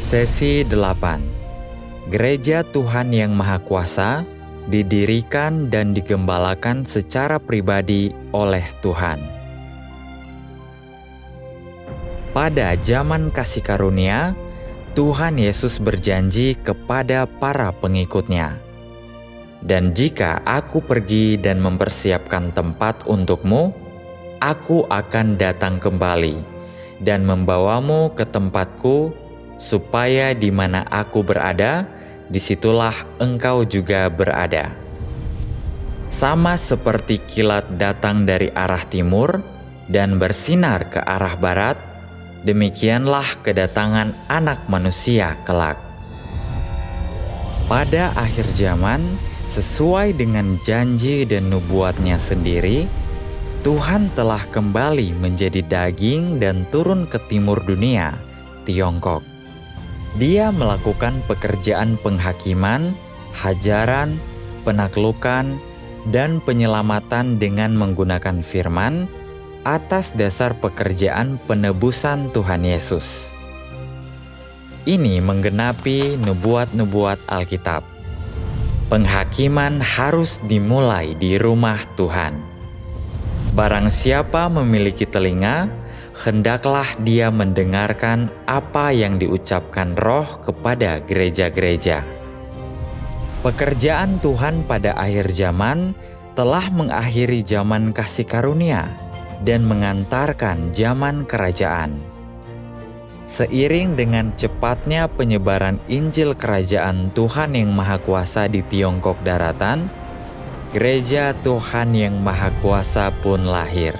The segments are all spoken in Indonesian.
Sesi 8. Gereja Tuhan Yang Maha Kuasa didirikan dan digembalakan secara pribadi oleh Tuhan. Pada zaman kasih karunia, Tuhan Yesus berjanji kepada para pengikutnya, "Dan jika aku pergi dan mempersiapkan tempat untukmu, aku akan datang kembali dan membawamu ke tempatku, supaya di mana aku berada, disitulah engkau juga berada." Sama seperti kilat datang dari arah timur dan bersinar ke arah barat, demikianlah kedatangan Anak Manusia kelak. Pada akhir zaman, sesuai dengan janji dan nubuatnya sendiri, Tuhan telah kembali menjadi daging dan turun ke timur dunia, Tiongkok. Dia melakukan pekerjaan penghakiman, hajaran, penaklukan, dan penyelamatan dengan menggunakan firman atas dasar pekerjaan penebusan Tuhan Yesus. Ini menggenapi nubuat-nubuat Alkitab. Penghakiman harus dimulai di rumah Tuhan. Barang siapa memiliki telinga, hendaklah dia mendengarkan apa yang diucapkan Roh kepada gereja-gereja. Pekerjaan Tuhan pada akhir zaman telah mengakhiri zaman kasih karunia dan mengantarkan zaman kerajaan. Seiring dengan cepatnya penyebaran Injil Kerajaan Tuhan Yang Maha Kuasa di Tiongkok daratan, Gereja Tuhan Yang Maha Kuasa pun lahir.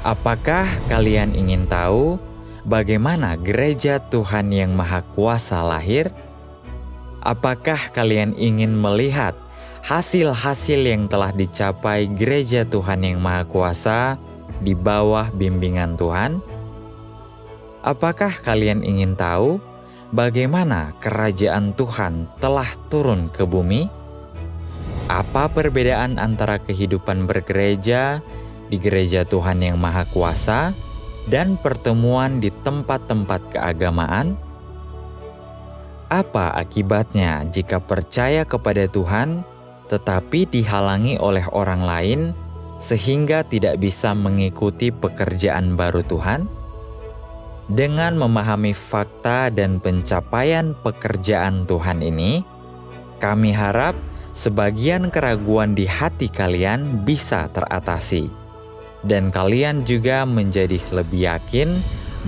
Apakah kalian ingin tahu bagaimana Gereja Tuhan Yang Maha Kuasa lahir? Apakah kalian ingin melihat hasil-hasil yang telah dicapai Gereja Tuhan Yang Maha Kuasa di bawah bimbingan Tuhan? Apakah kalian ingin tahu bagaimana kerajaan Tuhan telah turun ke bumi? Apa perbedaan antara kehidupan bergereja di Gereja Tuhan Yang Maha Kuasa dan pertemuan di tempat-tempat keagamaan? Apa akibatnya jika percaya kepada Tuhan tetapi dihalangi oleh orang lain sehingga tidak bisa mengikuti pekerjaan baru Tuhan? Dengan memahami fakta dan pencapaian pekerjaan Tuhan ini, kami harap sebagian keraguan di hati kalian bisa teratasi, dan kalian juga menjadi lebih yakin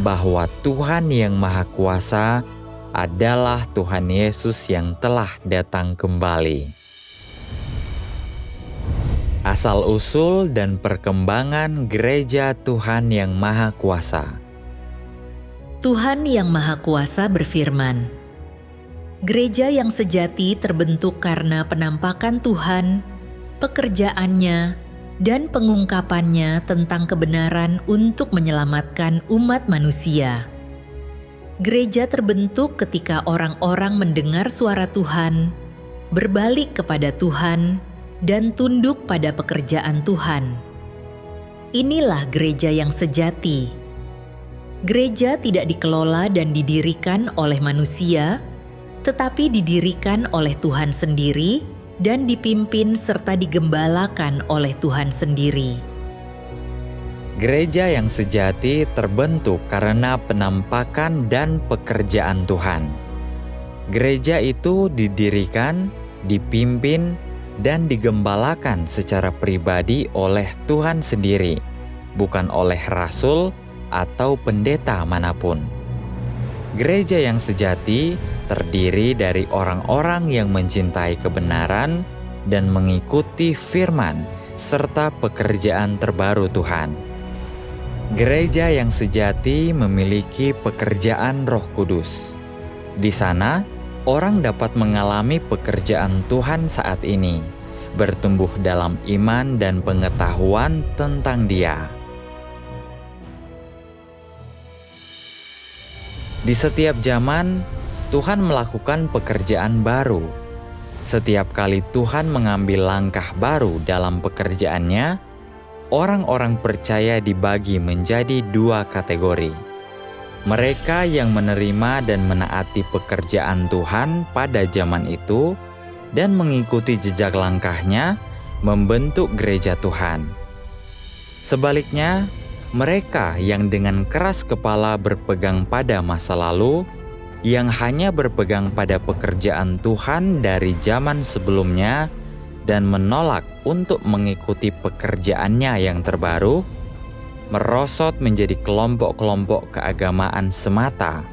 bahwa Tuhan Yang Maha Kuasa adalah Tuhan Yesus yang telah datang kembali. Asal-usul dan perkembangan Gereja Tuhan Yang Maha Kuasa. Tuhan Yang Maha Kuasa berfirman, "Gereja yang sejati terbentuk karena penampakan Tuhan, pekerjaannya, dan pengungkapannya tentang kebenaran untuk menyelamatkan umat manusia." Gereja terbentuk ketika orang-orang mendengar suara Tuhan, berbalik kepada Tuhan, dan tunduk pada pekerjaan Tuhan. Inilah gereja yang sejati. Gereja tidak dikelola dan didirikan oleh manusia, tetapi didirikan oleh Tuhan sendiri dan dipimpin serta digembalakan oleh Tuhan sendiri. Gereja yang sejati terbentuk karena penampakan dan pekerjaan Tuhan. Gereja itu didirikan, dipimpin, dan digembalakan secara pribadi oleh Tuhan sendiri, bukan oleh rasul atau pendeta manapun. Gereja yang sejati terdiri dari orang-orang yang mencintai kebenaran dan mengikuti firman serta pekerjaan terbaru Tuhan. Gereja yang sejati memiliki pekerjaan Roh Kudus. Di sana, orang dapat mengalami pekerjaan Tuhan saat ini, bertumbuh dalam iman dan pengetahuan tentang Dia. Di setiap zaman, Tuhan melakukan pekerjaan baru. Setiap kali Tuhan mengambil langkah baru dalam pekerjaannya, orang-orang percaya dibagi menjadi dua kategori. Mereka yang menerima dan menaati pekerjaan Tuhan pada zaman itu dan mengikuti jejak langkahnya membentuk gereja Tuhan. Sebaliknya, mereka yang dengan keras kepala berpegang pada masa lalu, yang hanya berpegang pada pekerjaan Tuhan dari zaman sebelumnya dan menolak untuk mengikuti pekerjaannya yang terbaru, merosot menjadi kelompok-kelompok keagamaan semata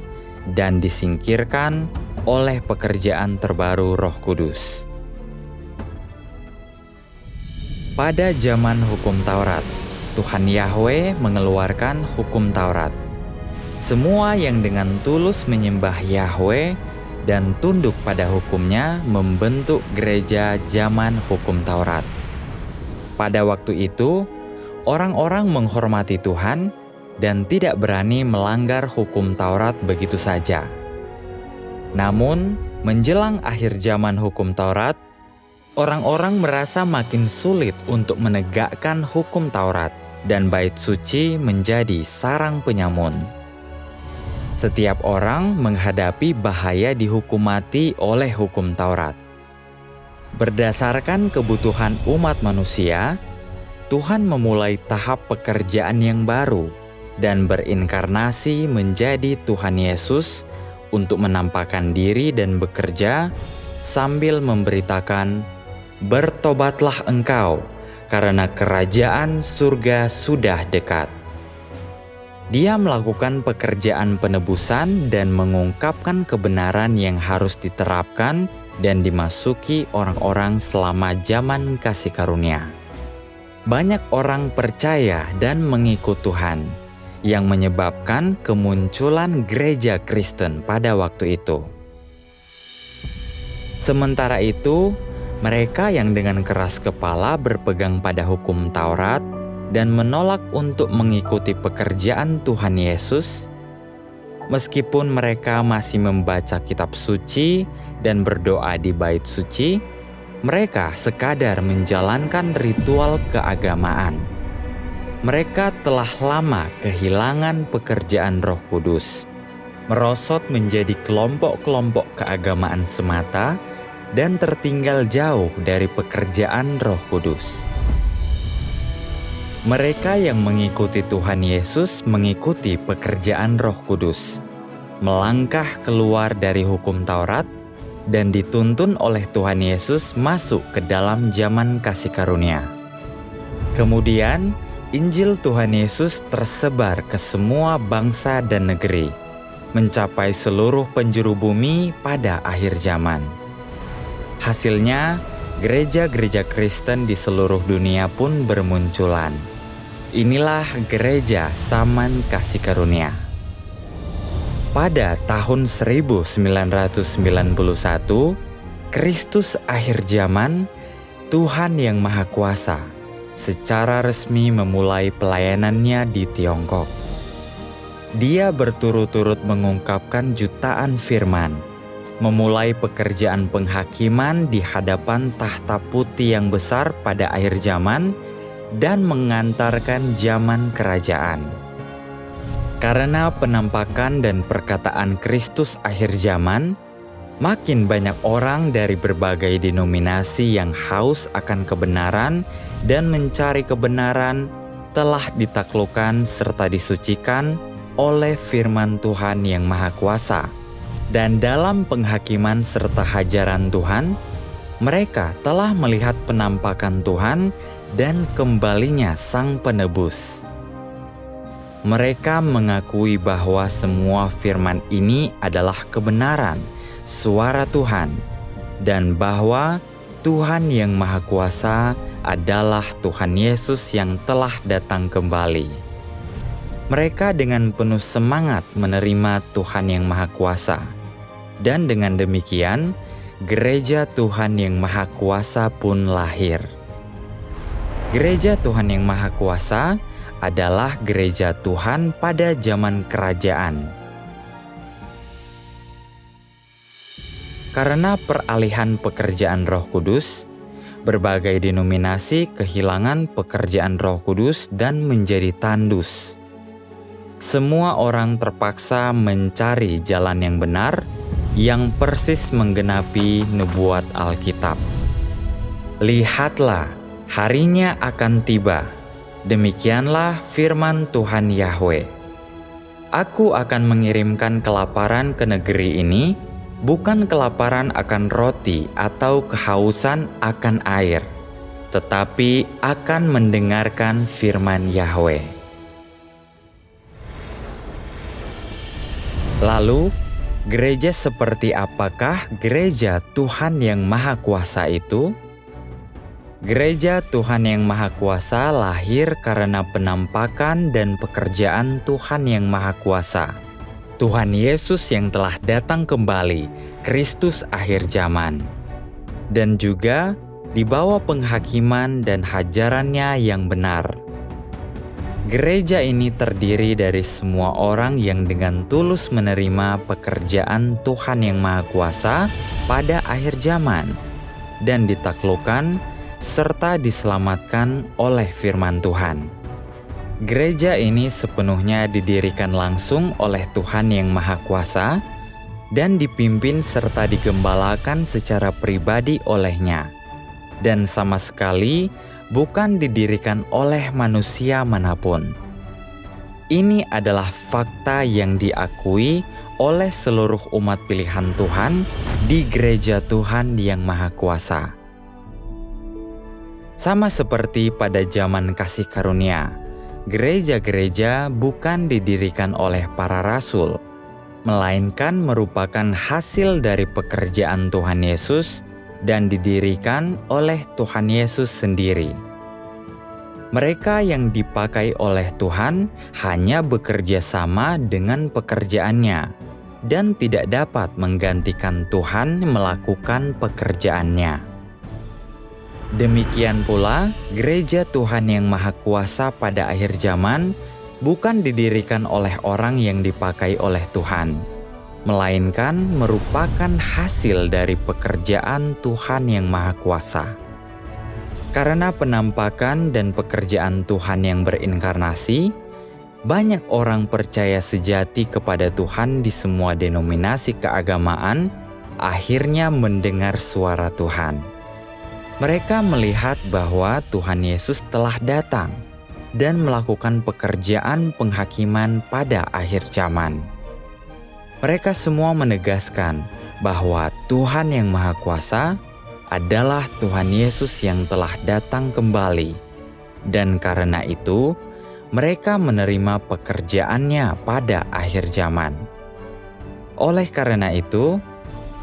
dan disingkirkan oleh pekerjaan terbaru Roh Kudus. Pada zaman hukum Taurat, Tuhan Yahweh mengeluarkan hukum Taurat. Semua yang dengan tulus menyembah Yahweh dan tunduk pada hukumnya membentuk gereja zaman hukum Taurat. Pada waktu itu, orang-orang menghormati Tuhan dan tidak berani melanggar hukum Taurat begitu saja. Namun, menjelang akhir zaman hukum Taurat, orang-orang merasa makin sulit untuk menegakkan hukum Taurat dan bait suci menjadi sarang penyamun. Setiap orang menghadapi bahaya dihukum mati oleh hukum Taurat. Berdasarkan kebutuhan umat manusia, Tuhan memulai tahap pekerjaan yang baru dan berinkarnasi menjadi Tuhan Yesus untuk menampakkan diri dan bekerja sambil memberitakan, "Bertobatlah engkau, karena kerajaan surga sudah dekat." Dia melakukan pekerjaan penebusan dan mengungkapkan kebenaran yang harus diterapkan dan dimasuki orang-orang selama zaman kasih karunia. Banyak orang percaya dan mengikut Tuhan, yang menyebabkan kemunculan gereja Kristen pada waktu itu. Sementara itu, mereka yang dengan keras kepala berpegang pada hukum Taurat dan menolak untuk mengikuti pekerjaan Tuhan Yesus, meskipun mereka masih membaca kitab suci dan berdoa di bait suci, mereka sekadar menjalankan ritual keagamaan. Mereka telah lama kehilangan pekerjaan Roh Kudus, merosot menjadi kelompok-kelompok keagamaan semata dan tertinggal jauh dari pekerjaan Roh Kudus. Mereka yang mengikuti Tuhan Yesus mengikuti pekerjaan Roh Kudus, melangkah keluar dari hukum Taurat, dan dituntun oleh Tuhan Yesus masuk ke dalam zaman kasih karunia. Kemudian, Injil Tuhan Yesus tersebar ke semua bangsa dan negeri, mencapai seluruh penjuru bumi pada akhir zaman. Hasilnya, gereja-gereja Kristen di seluruh dunia pun bermunculan. Inilah gereja zaman kasih karunia. Pada tahun 1991, Kristus akhir zaman, Tuhan yang Maha Kuasa, secara resmi memulai pelayanannya di Tiongkok. Dia berturut-turut mengungkapkan jutaan firman, memulai pekerjaan penghakiman di hadapan tahta putih yang besar pada akhir zaman, dan mengantarkan zaman kerajaan. Karena penampakan dan perkataan Kristus akhir zaman, makin banyak orang dari berbagai denominasi yang haus akan kebenaran dan mencari kebenaran telah ditaklukkan serta disucikan oleh firman Tuhan yang Maha Kuasa. Dan dalam penghakiman serta hajaran Tuhan, mereka telah melihat penampakan Tuhan dan kembalinya Sang Penebus. Mereka mengakui bahwa semua firman ini adalah kebenaran, suara Tuhan, dan bahwa Tuhan yang Maha Kuasa adalah Tuhan Yesus yang telah datang kembali. Mereka dengan penuh semangat menerima Tuhan yang Maha Kuasa, dan dengan demikian, gereja Tuhan yang Maha Kuasa pun lahir. Gereja Tuhan yang Maha Kuasa adalah gereja Tuhan pada zaman kerajaan. Karena peralihan pekerjaan Roh Kudus, Berbagai denominasi kehilangan pekerjaan Roh Kudus dan menjadi tandus. Semua orang terpaksa mencari jalan yang benar, yang persis menggenapi nubuat Alkitab. Lihatlah, harinya akan tiba. Demikianlah firman Tuhan Yahweh. Aku akan mengirimkan kelaparan ke negeri ini, bukan kelaparan akan roti atau kehausan akan air, tetapi akan mendengarkan firman Yahweh. Lalu, gereja seperti apakah gereja Tuhan yang Maha Kuasa itu? Gereja Tuhan yang Maha Kuasa lahir karena penampakan dan pekerjaan Tuhan yang Maha Kuasa. Tuhan Yesus yang telah datang kembali, Kristus akhir zaman. Dan juga di bawah penghakiman dan hajarannya yang benar. Gereja ini terdiri dari semua orang yang dengan tulus menerima pekerjaan Tuhan yang Maha Kuasa pada akhir zaman dan ditaklukkan serta diselamatkan oleh firman Tuhan. Gereja ini sepenuhnya didirikan langsung oleh Tuhan yang Maha Kuasa dan dipimpin serta digembalakan secara pribadi olehnya, dan sama sekali bukan didirikan oleh manusia manapun. Ini adalah fakta yang diakui oleh seluruh umat pilihan Tuhan di gereja Tuhan yang Maha Kuasa. Sama seperti pada zaman kasih karunia, gereja-gereja bukan didirikan oleh para rasul, melainkan merupakan hasil dari pekerjaan Tuhan Yesus dan didirikan oleh Tuhan Yesus sendiri. Mereka yang dipakai oleh Tuhan hanya bekerja sama dengan pekerjaannya dan tidak dapat menggantikan Tuhan melakukan pekerjaannya. Demikian pula, gereja Tuhan yang Maha Kuasa pada akhir zaman bukan didirikan oleh orang yang dipakai oleh Tuhan, melainkan merupakan hasil dari pekerjaan Tuhan yang Maha Kuasa. Karena penampakan dan pekerjaan Tuhan yang berinkarnasi, banyak orang percaya sejati kepada Tuhan di semua denominasi keagamaan akhirnya mendengar suara Tuhan. Mereka melihat bahwa Tuhan Yesus telah datang dan melakukan pekerjaan penghakiman pada akhir zaman. Mereka semua menegaskan bahwa Tuhan yang Maha Kuasa adalah Tuhan Yesus yang telah datang kembali, dan karena itu mereka menerima pekerjaannya pada akhir zaman. Oleh karena itu,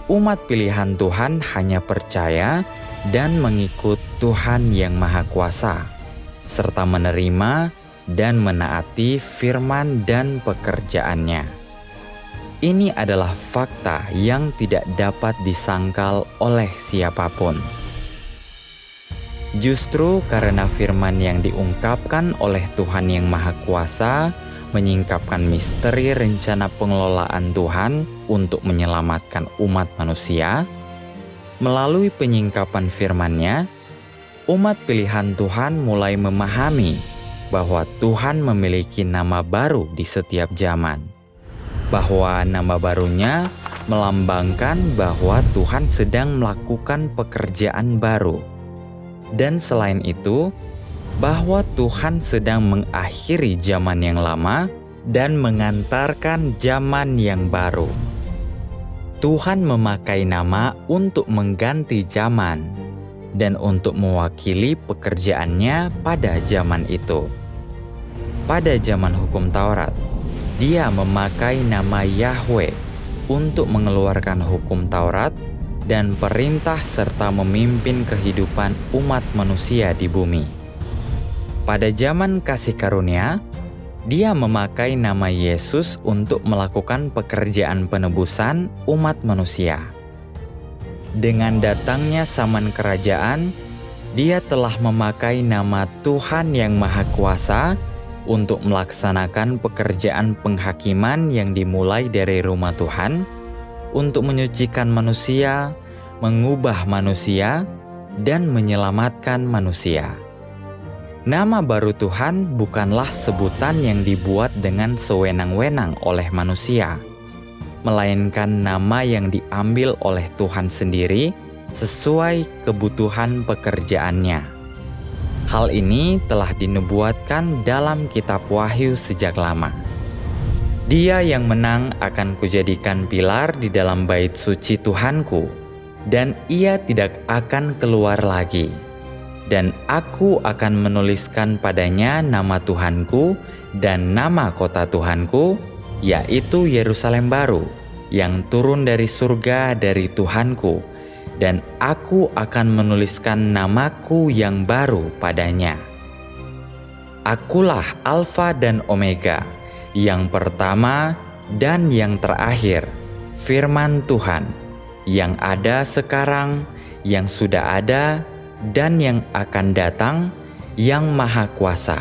umat pilihan Tuhan hanya percaya dan mengikut Tuhan yang Maha Kuasa, serta menerima dan menaati firman dan pekerjaannya. Ini adalah fakta yang tidak dapat disangkal oleh siapapun. Justru karena firman yang diungkapkan oleh Tuhan yang Maha Kuasa menyingkapkan misteri rencana pengelolaan Tuhan untuk menyelamatkan umat manusia, melalui penyingkapan firman-Nya, umat pilihan Tuhan mulai memahami bahwa Tuhan memiliki nama baru di setiap zaman. Bahwa nama barunya melambangkan bahwa Tuhan sedang melakukan pekerjaan baru. Dan selain itu, bahwa Tuhan sedang mengakhiri zaman yang lama dan mengantarkan zaman yang baru. Tuhan memakai nama untuk mengganti zaman dan untuk mewakili pekerjaannya pada zaman itu. Pada zaman hukum Taurat, Dia memakai nama Yahweh untuk mengeluarkan hukum Taurat dan perintah serta memimpin kehidupan umat manusia di bumi. Pada zaman kasih karunia, Dia memakai nama Yesus untuk melakukan pekerjaan penebusan umat manusia. Dengan datangnya zaman kerajaan, Dia telah memakai nama Tuhan yang Maha Kuasa untuk melaksanakan pekerjaan penghakiman yang dimulai dari rumah Tuhan, untuk menyucikan manusia, mengubah manusia, dan menyelamatkan manusia. Nama baru Tuhan bukanlah sebutan yang dibuat dengan sewenang-wenang oleh manusia, melainkan nama yang diambil oleh Tuhan sendiri sesuai kebutuhan pekerjaannya. Hal ini telah dinubuatkan dalam kitab Wahyu sejak lama. Dia yang menang akan kujadikan pilar di dalam bait suci Tuhanku, dan ia tidak akan keluar lagi. Dan aku akan menuliskan padanya nama Tuhanku dan nama kota Tuhanku, yaitu Yerusalem baru, yang turun dari surga dari Tuhanku, dan aku akan menuliskan namaku yang baru padanya. Akulah Alfa dan Omega, yang pertama dan yang terakhir, firman Tuhan, yang ada sekarang, yang sudah ada, dan yang akan datang, yang Maha Kuasa.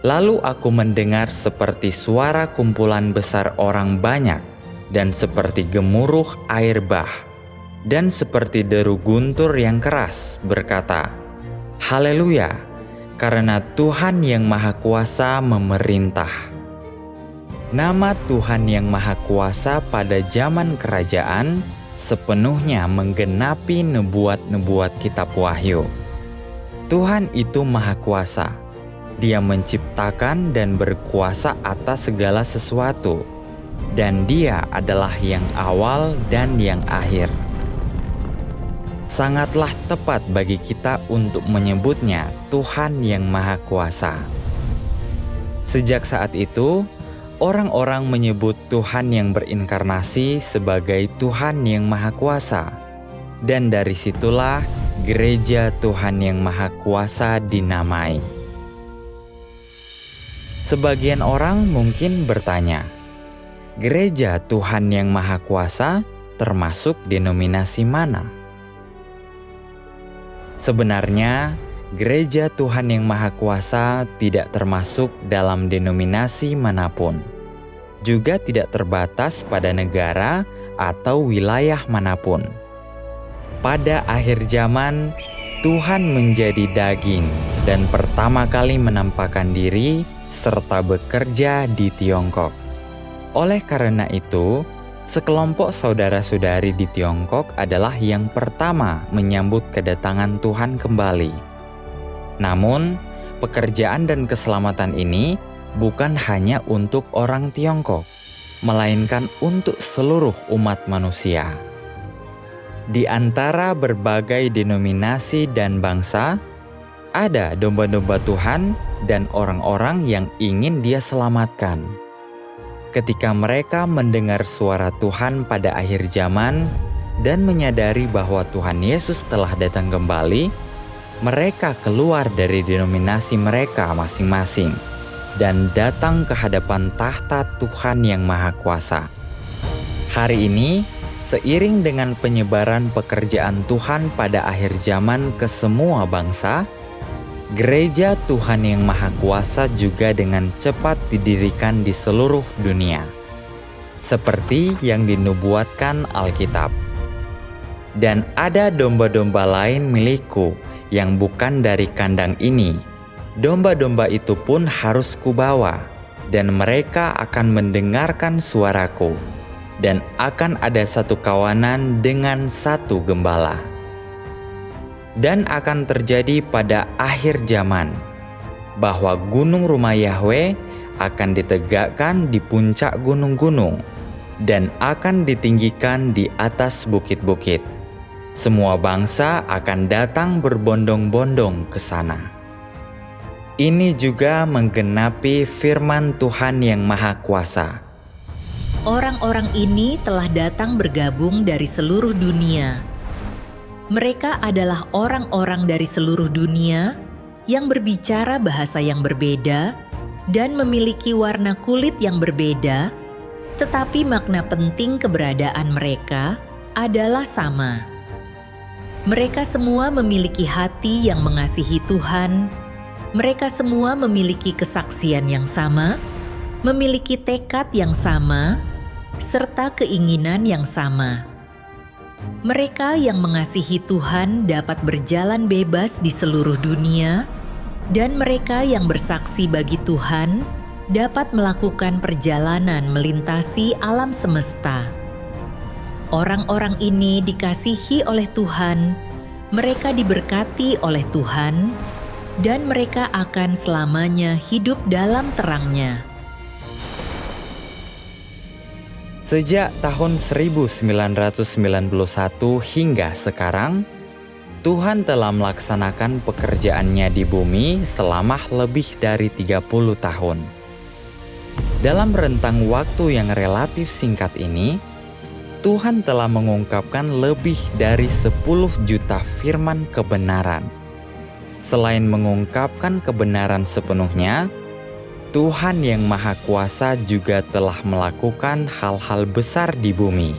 Lalu aku mendengar seperti suara kumpulan besar orang banyak, dan seperti gemuruh air bah, dan seperti deru guntur yang keras, berkata, Haleluya, karena Tuhan yang Maha Kuasa memerintah. Nama Tuhan yang Maha Kuasa pada zaman kerajaan sepenuhnya menggenapi nubuat-nubuat kitab Wahyu. Tuhan itu Maha Kuasa. Dia menciptakan dan berkuasa atas segala sesuatu, dan Dia adalah yang awal dan yang akhir. Sangatlah tepat bagi kita untuk menyebutnya Tuhan yang Maha Kuasa. Sejak saat itu, orang-orang menyebut Tuhan yang berinkarnasi sebagai Tuhan yang Maha Kuasa, dan dari situlah Gereja Tuhan yang Maha Kuasa dinamai. Sebagian orang mungkin bertanya, Gereja Tuhan yang Maha Kuasa termasuk denominasi mana? Sebenarnya, Gereja Tuhan yang Maha Kuasa tidak termasuk dalam denominasi manapun, juga tidak terbatas pada negara atau wilayah manapun. Pada akhir zaman, Tuhan menjadi daging dan pertama kali menampakkan diri serta bekerja di Tiongkok. Oleh karena itu, sekelompok saudara-saudari di Tiongkok adalah yang pertama menyambut kedatangan Tuhan kembali. Namun, pekerjaan dan keselamatan ini bukan hanya untuk orang Tiongkok, melainkan untuk seluruh umat manusia. Di antara berbagai denominasi dan bangsa, ada domba-domba Tuhan dan orang-orang yang ingin Dia selamatkan. Ketika mereka mendengar suara Tuhan pada akhir zaman dan menyadari bahwa Tuhan Yesus telah datang kembali, mereka keluar dari denominasi mereka masing-masing dan datang ke hadapan tahta Tuhan yang Maha Kuasa. Hari ini, seiring dengan penyebaran pekerjaan Tuhan pada akhir zaman ke semua bangsa, Gereja Tuhan yang Maha Kuasa juga dengan cepat didirikan di seluruh dunia, seperti yang dinubuatkan Alkitab. Dan ada domba-domba lain milikku yang bukan dari kandang ini. Domba-domba itu pun harus kubawa, dan mereka akan mendengarkan suaraku, dan akan ada satu kawanan dengan satu gembala. Dan akan terjadi pada akhir zaman, bahwa gunung rumah Yahweh akan ditegakkan di puncak gunung-gunung, dan akan ditinggikan di atas bukit-bukit. Semua bangsa akan datang berbondong-bondong ke sana. Ini juga menggenapi firman Tuhan yang Maha Kuasa. Orang-orang ini telah datang bergabung dari seluruh dunia. Mereka adalah orang-orang dari seluruh dunia yang berbicara bahasa yang berbeda dan memiliki warna kulit yang berbeda, tetapi makna penting keberadaan mereka adalah sama. Mereka semua memiliki hati yang mengasihi Tuhan. Mereka semua memiliki kesaksian yang sama, memiliki tekad yang sama, serta keinginan yang sama. Mereka yang mengasihi Tuhan dapat berjalan bebas di seluruh dunia, dan mereka yang bersaksi bagi Tuhan dapat melakukan perjalanan melintasi alam semesta. Orang-orang ini dikasihi oleh Tuhan, mereka diberkati oleh Tuhan, dan mereka akan selamanya hidup dalam terang-Nya. Sejak tahun 1991 hingga sekarang, Tuhan telah melaksanakan pekerjaannya di bumi selama lebih dari 30 tahun. Dalam rentang waktu yang relatif singkat ini, Tuhan telah mengungkapkan lebih dari 10 juta firman kebenaran. Selain mengungkapkan kebenaran sepenuhnya, Tuhan yang Maha Kuasa juga telah melakukan hal-hal besar di bumi.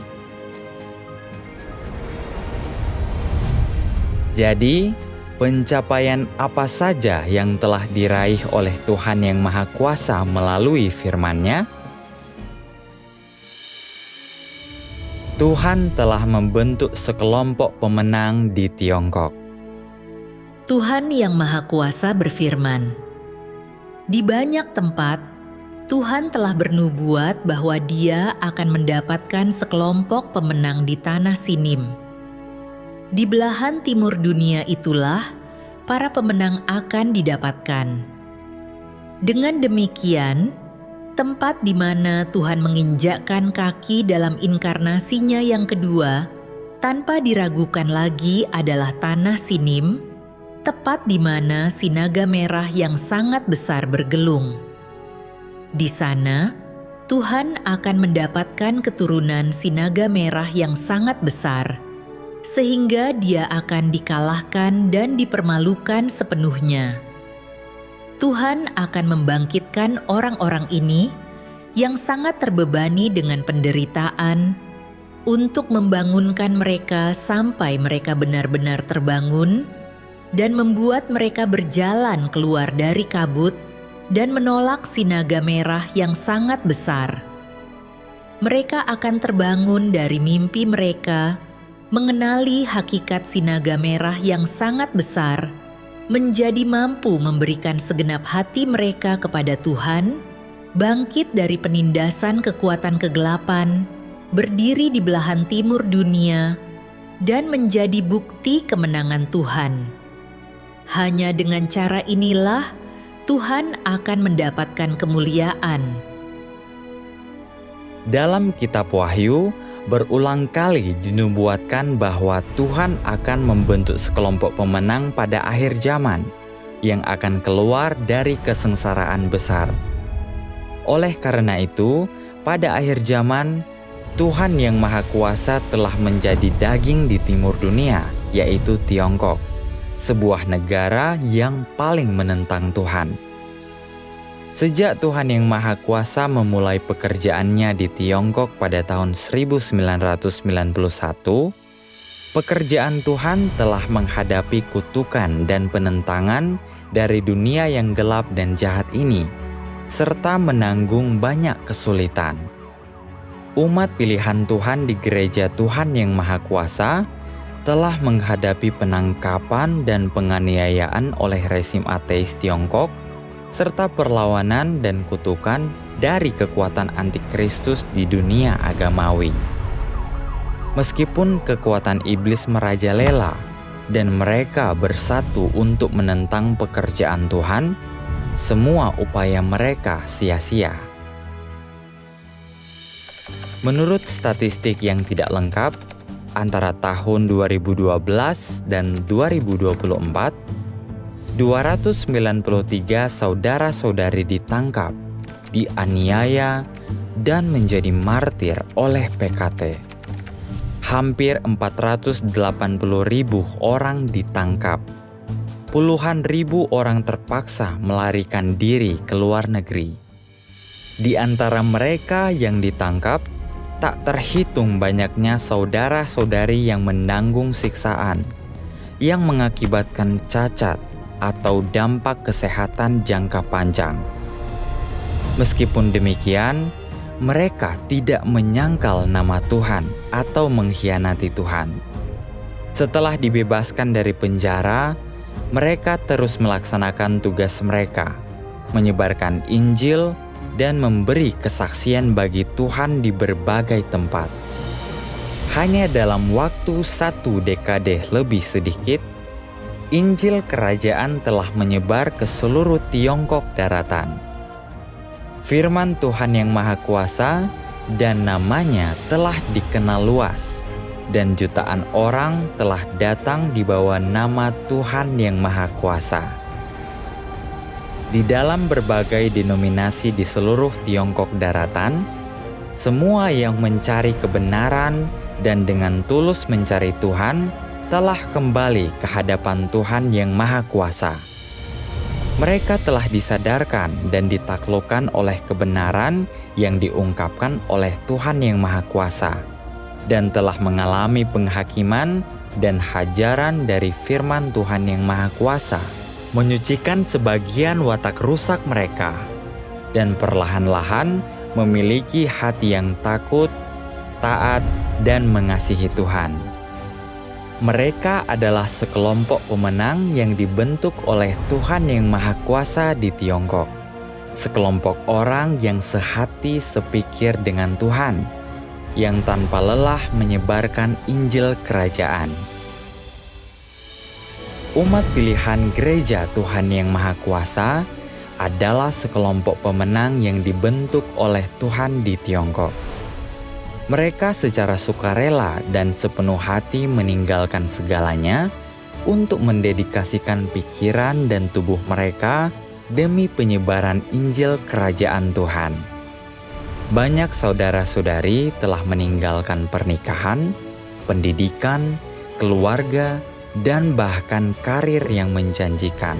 Jadi, pencapaian apa saja yang telah diraih oleh Tuhan yang Maha Kuasa melalui firman-Nya? Tuhan telah membentuk sekelompok pemenang di Tiongkok. Tuhan yang Maha Kuasa berfirman, di banyak tempat, Tuhan telah bernubuat bahwa Dia akan mendapatkan sekelompok pemenang di tanah Sinim. Di belahan timur dunia itulah para pemenang akan didapatkan. Dengan demikian, tempat di mana Tuhan menginjakkan kaki dalam inkarnasinya yang kedua, tanpa diragukan lagi adalah tanah Sinim, tepat di mana sinaga merah yang sangat besar bergelung. Di sana, Tuhan akan mendapatkan keturunan sinaga merah yang sangat besar, sehingga Dia akan dikalahkan dan dipermalukan sepenuhnya. Tuhan akan membangkitkan orang-orang ini yang sangat terbebani dengan penderitaan untuk membangunkan mereka sampai mereka benar-benar terbangun dan membuat mereka berjalan keluar dari kabut dan menolak sinaga merah yang sangat besar. Mereka akan terbangun dari mimpi mereka, mengenali hakikat sinaga merah yang sangat besar, menjadi mampu memberikan segenap hati mereka kepada Tuhan, bangkit dari penindasan kekuatan kegelapan, berdiri di belahan timur dunia, dan menjadi bukti kemenangan Tuhan. Hanya dengan cara inilah Tuhan akan mendapatkan kemuliaan. Dalam kitab Wahyu, berulang kali dinubuatkan bahwa Tuhan akan membentuk sekelompok pemenang pada akhir zaman yang akan keluar dari kesengsaraan besar. Oleh karena itu, pada akhir zaman, Tuhan yang Maha Kuasa telah menjadi daging di timur dunia, yaitu Tiongkok, sebuah negara yang paling menentang Tuhan. Sejak Tuhan yang Maha Kuasa memulai pekerjaannya di Tiongkok pada tahun 1991, pekerjaan Tuhan telah menghadapi kutukan dan penentangan dari dunia yang gelap dan jahat ini, serta menanggung banyak kesulitan. Umat pilihan Tuhan di Gereja Tuhan yang Maha Kuasa telah menghadapi penangkapan dan penganiayaan oleh rezim ateis Tiongkok, serta perlawanan dan kutukan dari kekuatan antikristus di dunia agamawi. Meskipun kekuatan iblis merajalela dan mereka bersatu untuk menentang pekerjaan Tuhan, semua upaya mereka sia-sia. Menurut statistik yang tidak lengkap, antara tahun 2012 dan 2024, 293 saudara-saudari ditangkap, dianiaya, dan menjadi martir oleh PKT. Hampir 480.000 orang ditangkap. Puluhan ribu orang terpaksa melarikan diri ke luar negeri. Di antara mereka yang ditangkap, tak terhitung banyaknya saudara-saudari yang menanggung siksaan, yang mengakibatkan cacat atau dampak kesehatan jangka panjang. Meskipun demikian, mereka tidak menyangkal nama Tuhan atau mengkhianati Tuhan. Setelah dibebaskan dari penjara, mereka terus melaksanakan tugas mereka, menyebarkan Injil dan memberi kesaksian bagi Tuhan di berbagai tempat. Hanya dalam waktu 1 dekade lebih sedikit, Injil Kerajaan telah menyebar ke seluruh Tiongkok daratan. Firman Tuhan yang Maha Kuasa dan namanya telah dikenal luas, dan jutaan orang telah datang di bawah nama Tuhan yang Maha Kuasa. Di dalam berbagai denominasi di seluruh Tiongkok daratan, semua yang mencari kebenaran dan dengan tulus mencari Tuhan telah kembali ke hadapan Tuhan yang Maha Kuasa. Mereka telah disadarkan dan ditaklukkan oleh kebenaran yang diungkapkan oleh Tuhan yang Maha Kuasa, dan telah mengalami penghakiman dan hajaran dari firman Tuhan yang Maha Kuasa, menyucikan sebagian watak rusak mereka, dan perlahan-lahan memiliki hati yang takut, taat, dan mengasihi Tuhan. Mereka adalah sekelompok pemenang yang dibentuk oleh Tuhan yang Maha Kuasa di Tiongkok. Sekelompok orang yang sehati sepikir dengan Tuhan, yang tanpa lelah menyebarkan Injil Kerajaan. Umat pilihan Gereja Tuhan yang Maha Kuasa adalah sekelompok pemenang yang dibentuk oleh Tuhan di Tiongkok. Mereka secara sukarela dan sepenuh hati meninggalkan segalanya untuk mendedikasikan pikiran dan tubuh mereka demi penyebaran Injil Kerajaan Tuhan. Banyak saudara-saudari telah meninggalkan pernikahan, pendidikan, keluarga, dan bahkan karir yang menjanjikan.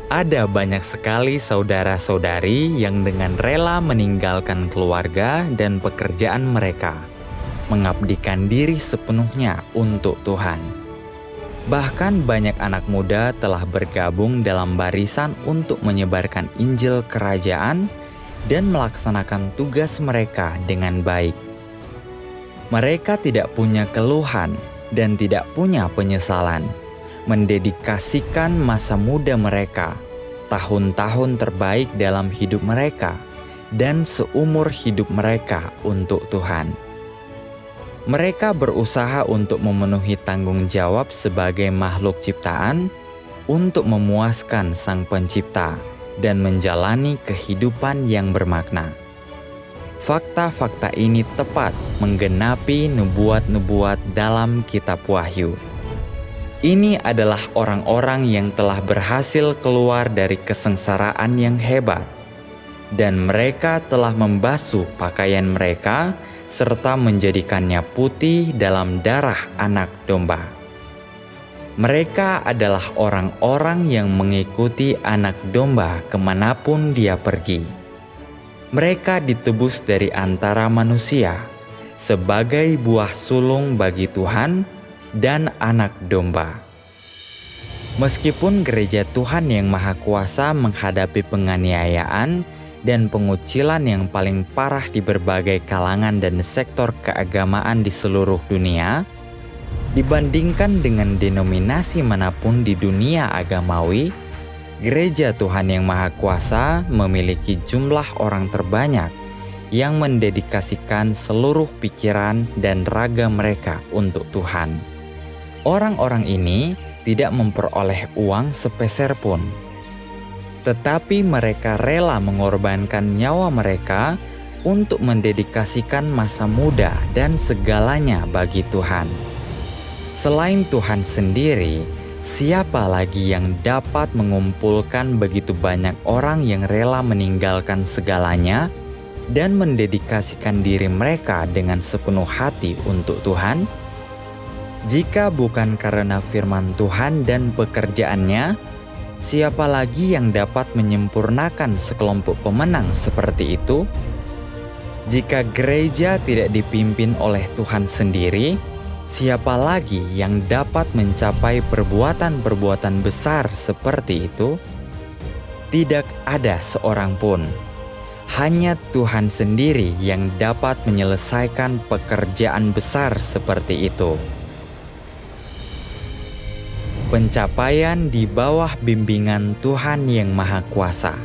Ada banyak sekali saudara-saudari yang dengan rela meninggalkan keluarga dan pekerjaan mereka, mengabdikan diri sepenuhnya untuk Tuhan. Bahkan banyak anak muda telah bergabung dalam barisan untuk menyebarkan Injil Kerajaan dan melaksanakan tugas mereka dengan baik. Mereka tidak punya keluhan dan tidak punya penyesalan, mendedikasikan masa muda mereka, tahun-tahun terbaik dalam hidup mereka, dan seumur hidup mereka untuk Tuhan. Mereka berusaha untuk memenuhi tanggung jawab sebagai makhluk ciptaan untuk memuaskan Sang Pencipta dan menjalani kehidupan yang bermakna. Fakta-fakta ini tepat menggenapi nubuat-nubuat dalam Kitab Wahyu. Ini adalah orang-orang yang telah berhasil keluar dari kesengsaraan yang hebat, dan mereka telah membasuh pakaian mereka serta menjadikannya putih dalam darah Anak Domba. Mereka adalah orang-orang yang mengikuti Anak Domba kemanapun dia pergi. Mereka ditebus dari antara manusia sebagai buah sulung bagi Tuhan dan Anak Domba. Meskipun Gereja Tuhan yang Maha Kuasa menghadapi penganiayaan dan pengucilan yang paling parah di berbagai kalangan dan sektor keagamaan di seluruh dunia, dibandingkan dengan denominasi manapun di dunia agamawi, Gereja Tuhan yang Maha Kuasa memiliki jumlah orang terbanyak yang mendedikasikan seluruh pikiran dan raga mereka untuk Tuhan. Orang-orang ini tidak memperoleh uang sepeser pun, tetapi mereka rela mengorbankan nyawa mereka untuk mendedikasikan masa muda dan segalanya bagi Tuhan. Selain Tuhan sendiri, siapa lagi yang dapat mengumpulkan begitu banyak orang yang rela meninggalkan segalanya dan mendedikasikan diri mereka dengan sepenuh hati untuk Tuhan? Jika bukan karena firman Tuhan dan pekerjaannya, siapa lagi yang dapat menyempurnakan sekelompok pemenang seperti itu? Jika gereja tidak dipimpin oleh Tuhan sendiri, siapa lagi yang dapat mencapai perbuatan-perbuatan besar seperti itu? Tidak ada seorang pun. Hanya Tuhan sendiri yang dapat menyelesaikan pekerjaan besar seperti itu. Pencapaian di bawah bimbingan Tuhan yang Maha Kuasa.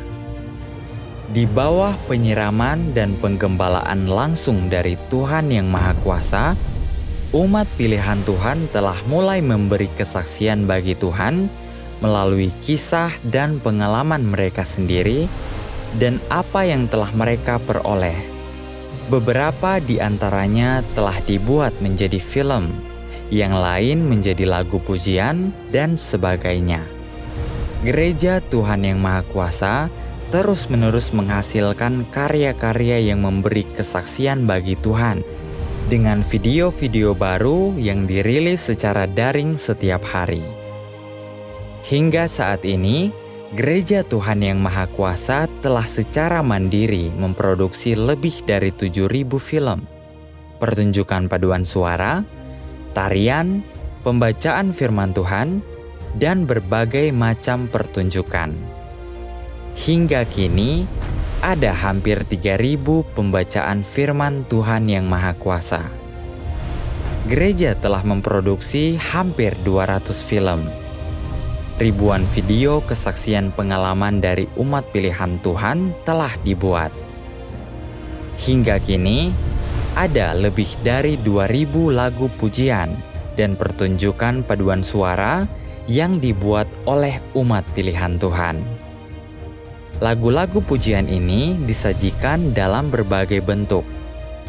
Di bawah penyiraman dan penggembalaan langsung dari Tuhan yang Maha Kuasa, umat pilihan Tuhan telah mulai memberi kesaksian bagi Tuhan melalui kisah dan pengalaman mereka sendiri dan apa yang telah mereka peroleh. Beberapa di antaranya telah dibuat menjadi film, yang lain menjadi lagu pujian, dan sebagainya. Gereja Tuhan yang Maha Kuasa terus-menerus menghasilkan karya-karya yang memberi kesaksian bagi Tuhan, dengan video-video baru yang dirilis secara daring setiap hari. Hingga saat ini, Gereja Tuhan yang Maha Kuasa telah secara mandiri memproduksi lebih dari 7.000 film, pertunjukan paduan suara, tarian, pembacaan firman Tuhan, dan berbagai macam pertunjukan. Hingga kini, ada hampir 3.000 pembacaan firman Tuhan yang Maha Kuasa. Gereja telah memproduksi hampir 200 film. Ribuan video kesaksian pengalaman dari umat pilihan Tuhan telah dibuat. Hingga kini, ada lebih dari 2.000 lagu pujian dan pertunjukan paduan suara yang dibuat oleh umat pilihan Tuhan. Lagu-lagu pujian ini disajikan dalam berbagai bentuk,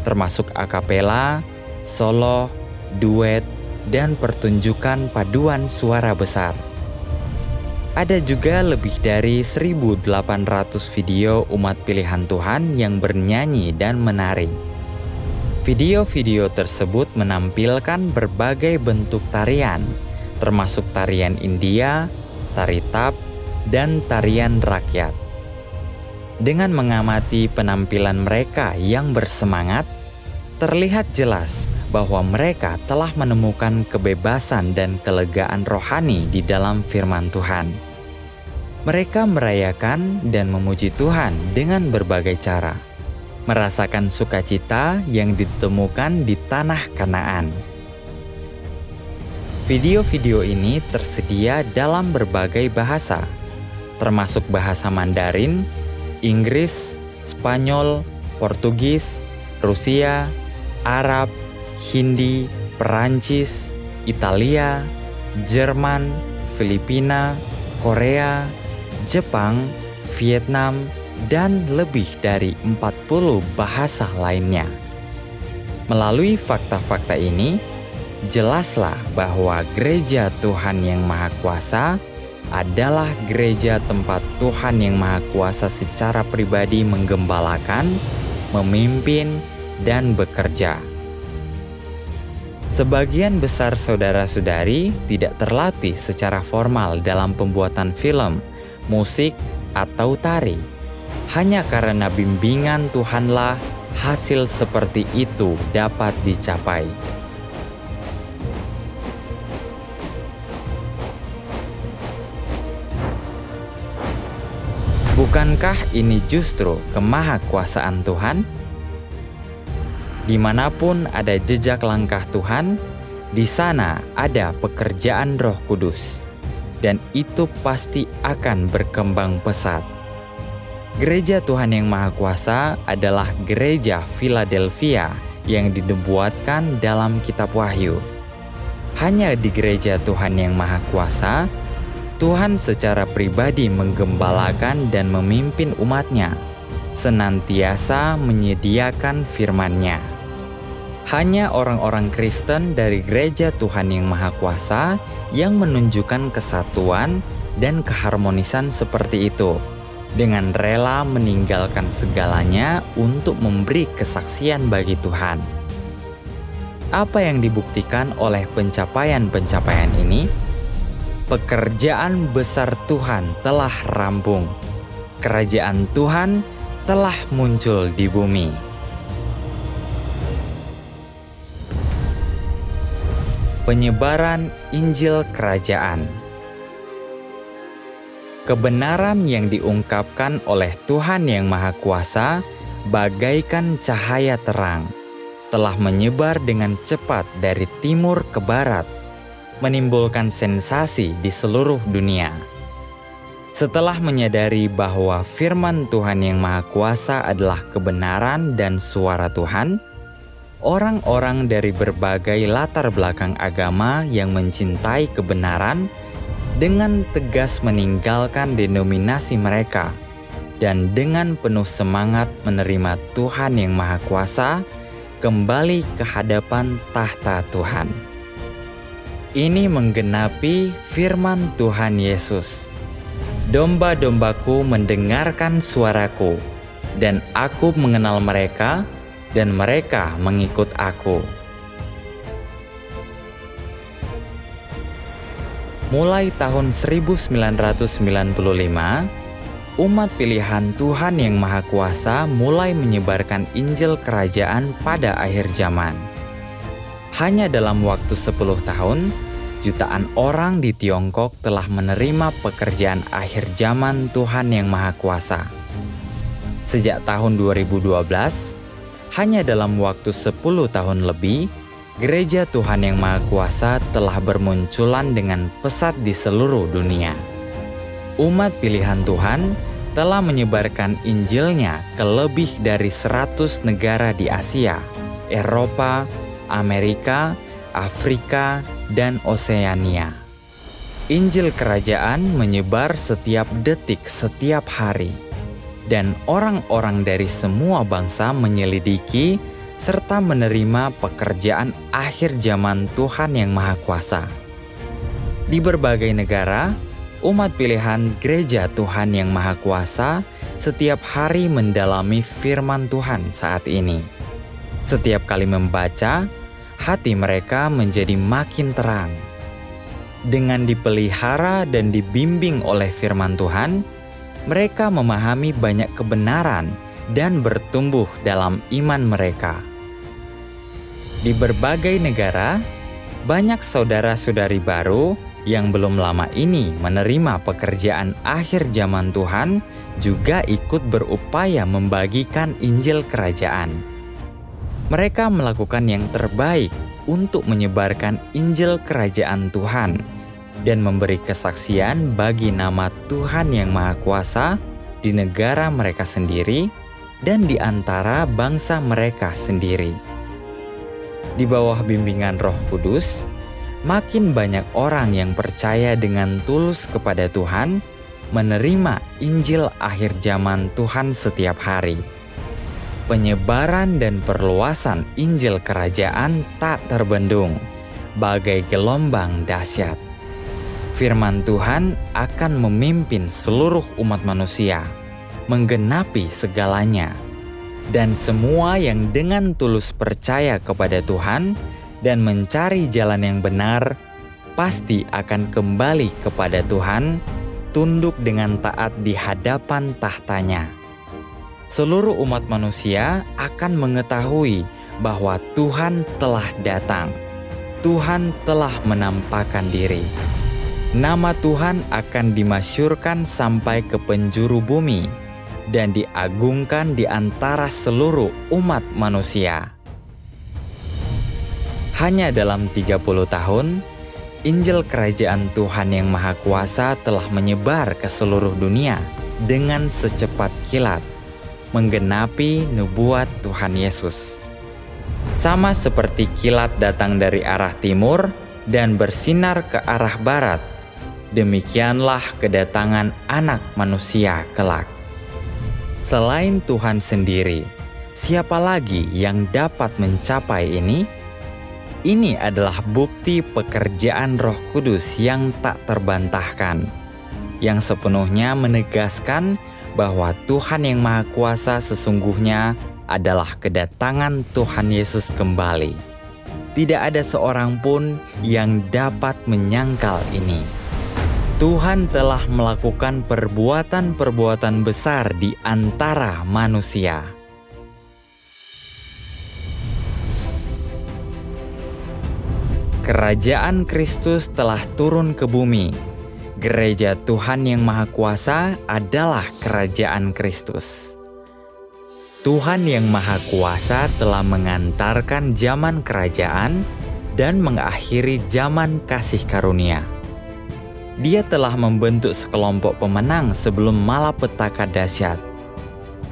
termasuk akapela, solo, duet, dan pertunjukan paduan suara besar. Ada juga lebih dari 1.800 video umat pilihan Tuhan yang bernyanyi dan menari. Video-video tersebut menampilkan berbagai bentuk tarian, termasuk tarian India, tari tap, dan tarian rakyat. Dengan mengamati penampilan mereka yang bersemangat, terlihat jelas bahwa mereka telah menemukan kebebasan dan kelegaan rohani di dalam firman Tuhan. Mereka merayakan dan memuji Tuhan dengan berbagai cara, merasakan sukacita yang ditemukan di tanah Kanaan. Video-video ini tersedia dalam berbagai bahasa, termasuk bahasa Mandarin, Inggris, Spanyol, Portugis, Rusia, Arab, Hindi, Perancis, Italia, Jerman, Filipina, Korea, Jepang, Vietnam, dan lebih dari 40 bahasa lainnya. Melalui fakta-fakta ini, jelaslah bahwa Gereja Tuhan yang Maha Kuasa adalah gereja tempat Tuhan yang Maha Kuasa secara pribadi menggembalakan, memimpin, dan bekerja. Sebagian besar saudara-saudari tidak terlatih secara formal dalam pembuatan film, musik, atau tari. Hanya karena bimbingan Tuhanlah hasil seperti itu dapat dicapai. Bukankah ini justru kemahakuasaan Tuhan? Dimanapun ada jejak langkah Tuhan, di sana ada pekerjaan Roh Kudus, dan itu pasti akan berkembang pesat. Gereja Tuhan yang Maha Kuasa adalah gereja Philadelphia yang dinubuatkan dalam kitab Wahyu. Hanya di gereja Tuhan yang Maha Kuasa, Tuhan secara pribadi menggembalakan dan memimpin umatnya, senantiasa menyediakan firman-Nya. Hanya orang-orang Kristen dari gereja Tuhan yang Maha Kuasa yang menunjukkan kesatuan dan keharmonisan seperti itu, dengan rela meninggalkan segalanya untuk memberi kesaksian bagi Tuhan. Apa yang dibuktikan oleh pencapaian-pencapaian ini? Pekerjaan besar Tuhan telah rampung. Kerajaan Tuhan telah muncul di bumi. Penyebaran Injil Kerajaan. Kebenaran yang diungkapkan oleh Tuhan Yang Maha Kuasa bagaikan cahaya terang, telah menyebar dengan cepat dari timur ke barat, menimbulkan sensasi di seluruh dunia. Setelah menyadari bahwa firman Tuhan Yang Maha Kuasa adalah kebenaran dan suara Tuhan, orang-orang dari berbagai latar belakang agama yang mencintai kebenaran dengan tegas meninggalkan denominasi mereka dan dengan penuh semangat menerima Tuhan Yang Maha Kuasa kembali ke hadapan tahta Tuhan. Ini menggenapi firman Tuhan Yesus. Domba-dombaku mendengarkan suaraku, dan aku mengenal mereka, dan mereka mengikut aku. Mulai tahun 1995, umat pilihan Tuhan Yang Maha Kuasa mulai menyebarkan Injil Kerajaan pada akhir zaman. Hanya dalam waktu 10 tahun, jutaan orang di Tiongkok telah menerima pekerjaan akhir zaman Tuhan Yang Maha Kuasa. Sejak tahun 2012, hanya dalam waktu 10 tahun lebih, Gereja Tuhan Yang Maha Kuasa telah bermunculan dengan pesat di seluruh dunia. Umat pilihan Tuhan telah menyebarkan Injilnya ke lebih dari 100 negara di Asia, Eropa, Amerika, Afrika, dan Oseania. Injil Kerajaan menyebar setiap detik setiap hari, dan orang-orang dari semua bangsa menyelidiki serta menerima pekerjaan akhir zaman Tuhan Yang Maha Kuasa. Di berbagai negara, umat pilihan Gereja Tuhan Yang Maha Kuasa setiap hari mendalami firman Tuhan saat ini. Setiap kali membaca, hati mereka menjadi makin terang. Dengan dipelihara dan dibimbing oleh firman Tuhan, mereka memahami banyak kebenaran dan bertumbuh dalam iman mereka. Di berbagai negara, banyak saudara-saudari baru yang belum lama ini menerima pekerjaan akhir zaman Tuhan juga ikut berupaya membagikan Injil Kerajaan. Mereka melakukan yang terbaik untuk menyebarkan Injil Kerajaan Tuhan dan memberi kesaksian bagi nama Tuhan Yang Maha Kuasa di negara mereka sendiri dan di antara bangsa mereka sendiri. Di bawah bimbingan Roh Kudus, makin banyak orang yang percaya dengan tulus kepada Tuhan menerima Injil akhir zaman Tuhan setiap hari. Penyebaran dan perluasan Injil Kerajaan tak terbendung, bagai gelombang dahsyat. Firman Tuhan akan memimpin seluruh umat manusia, menggenapi segalanya. Dan semua yang dengan tulus percaya kepada Tuhan dan mencari jalan yang benar, pasti akan kembali kepada Tuhan, tunduk dengan taat di hadapan tahtanya. Seluruh umat manusia akan mengetahui bahwa Tuhan telah datang. Tuhan telah menampakkan diri. Nama Tuhan akan dimasyurkan sampai ke penjuru bumi dan diagungkan di antara seluruh umat manusia. Hanya dalam 30 tahun, Injil Kerajaan Tuhan Yang Maha Kuasa telah menyebar ke seluruh dunia dengan secepat kilat, menggenapi nubuat Tuhan Yesus. Sama seperti kilat datang dari arah timur dan bersinar ke arah barat, demikianlah kedatangan Anak Manusia kelak. Selain Tuhan sendiri, siapa lagi yang dapat mencapai ini? Ini adalah bukti pekerjaan Roh Kudus yang tak terbantahkan, yang sepenuhnya menegaskan bahwa Tuhan Yang Maha Kuasa sesungguhnya adalah kedatangan Tuhan Yesus kembali. Tidak ada seorang pun yang dapat menyangkal ini. Tuhan telah melakukan perbuatan-perbuatan besar di antara manusia. Kerajaan Kristus telah turun ke bumi. Gereja Tuhan Yang Maha Kuasa adalah kerajaan Kristus. Tuhan Yang Maha Kuasa telah mengantarkan zaman kerajaan dan mengakhiri zaman kasih karunia. Dia telah membentuk sekelompok pemenang sebelum malapetaka dahsyat.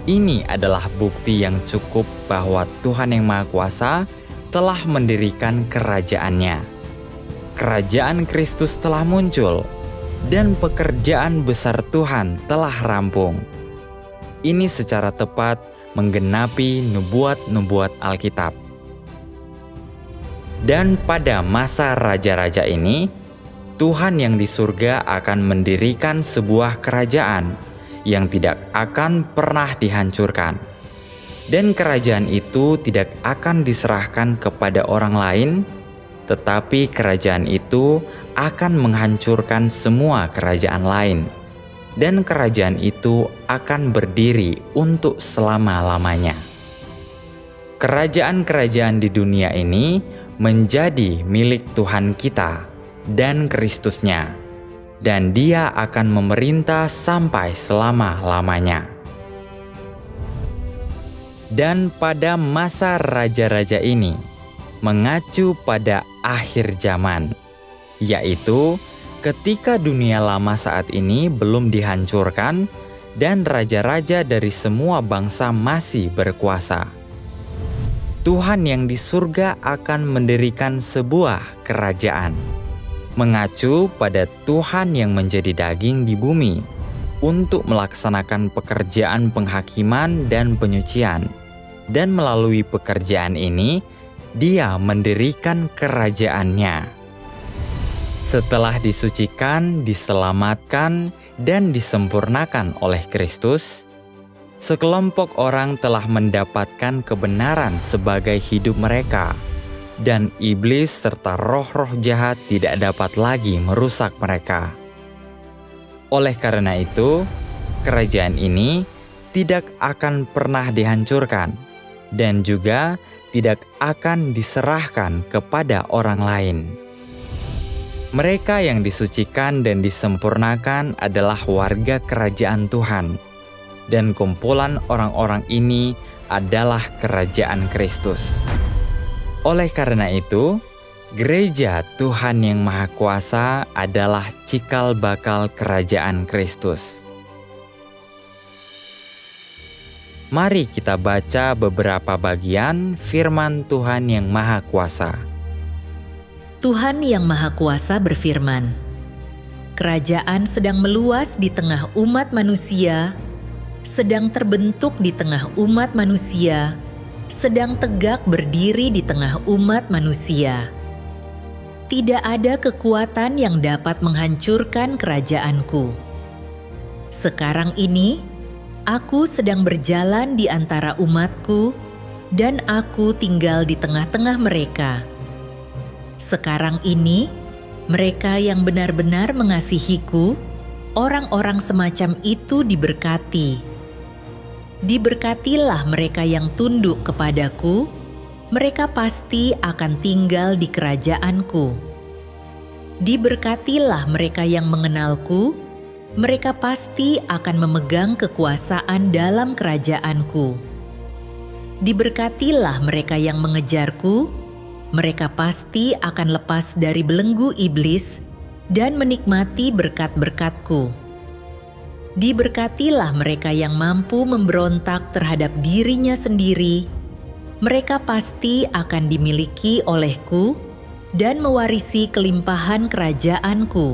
Ini adalah bukti yang cukup bahwa Tuhan Yang Maha Kuasa telah mendirikan kerajaannya. Kerajaan Kristus telah muncul, dan pekerjaan besar Tuhan telah rampung. Ini secara tepat menggenapi nubuat-nubuat Alkitab. Dan pada masa raja-raja ini, Tuhan yang di surga akan mendirikan sebuah kerajaan yang tidak akan pernah dihancurkan. Dan kerajaan itu tidak akan diserahkan kepada orang lain, tetapi kerajaan itu akan menghancurkan semua kerajaan lain. Dan kerajaan itu akan berdiri untuk selama-lamanya. Kerajaan-kerajaan di dunia ini menjadi milik Tuhan kita dan Kristusnya, dan Dia akan memerintah sampai selama-lamanya. Dan pada masa raja-raja ini, mengacu pada akhir zaman, yaitu ketika dunia lama saat ini belum dihancurkan dan raja-raja dari semua bangsa masih berkuasa. Tuhan yang di surga akan mendirikan sebuah kerajaan, mengacu pada Tuhan yang menjadi daging di bumi untuk melaksanakan pekerjaan penghakiman dan penyucian. Dan melalui pekerjaan ini, Dia mendirikan kerajaannya. Setelah disucikan, diselamatkan, dan disempurnakan oleh Kristus, sekelompok orang telah mendapatkan kebenaran sebagai hidup mereka, dan iblis serta roh-roh jahat tidak dapat lagi merusak mereka. Oleh karena itu, kerajaan ini tidak akan pernah dihancurkan, dan juga tidak akan diserahkan kepada orang lain. Mereka yang disucikan dan disempurnakan adalah warga kerajaan Tuhan, dan kumpulan orang-orang ini adalah kerajaan Kristus. Oleh karena itu, Gereja Tuhan Yang Maha Kuasa adalah cikal bakal kerajaan Kristus. Mari kita baca beberapa bagian firman Tuhan Yang Maha Kuasa. Tuhan Yang Maha Kuasa berfirman, "Kerajaan sedang meluas di tengah umat manusia, sedang terbentuk di tengah umat manusia, sedang tegak berdiri di tengah umat manusia. Tidak ada kekuatan yang dapat menghancurkan kerajaanku. Sekarang ini, aku sedang berjalan di antara umatku, dan aku tinggal di tengah-tengah mereka. Sekarang ini, mereka yang benar-benar mengasihiku, orang-orang semacam itu diberkati. Diberkatilah mereka yang tunduk kepadaku, mereka pasti akan tinggal di kerajaanku. Diberkatilah mereka yang mengenalku, mereka pasti akan memegang kekuasaan dalam kerajaanku. Diberkatilah mereka yang mengejarku, mereka pasti akan lepas dari belenggu iblis dan menikmati berkat-berkatku. Diberkatilah mereka yang mampu memberontak terhadap dirinya sendiri, mereka pasti akan dimiliki olehku dan mewarisi kelimpahan kerajaanku.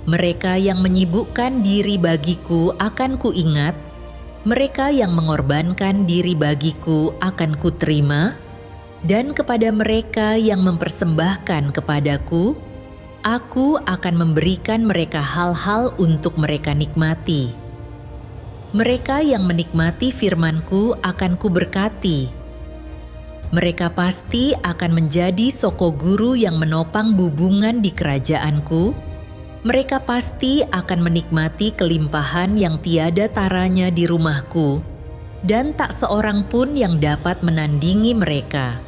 Mereka yang menyibukkan diri bagiku akan kuingat, mereka yang mengorbankan diri bagiku akan kuterima, dan kepada mereka yang mempersembahkan kepadaku, aku akan memberikan mereka hal-hal untuk mereka nikmati. Mereka yang menikmati firman-Ku akan kuberkati. Mereka pasti akan menjadi soko guru yang menopang bubungan di kerajaan-Ku. Mereka pasti akan menikmati kelimpahan yang tiada taranya di rumah-Ku, dan tak seorang pun yang dapat menandingi mereka.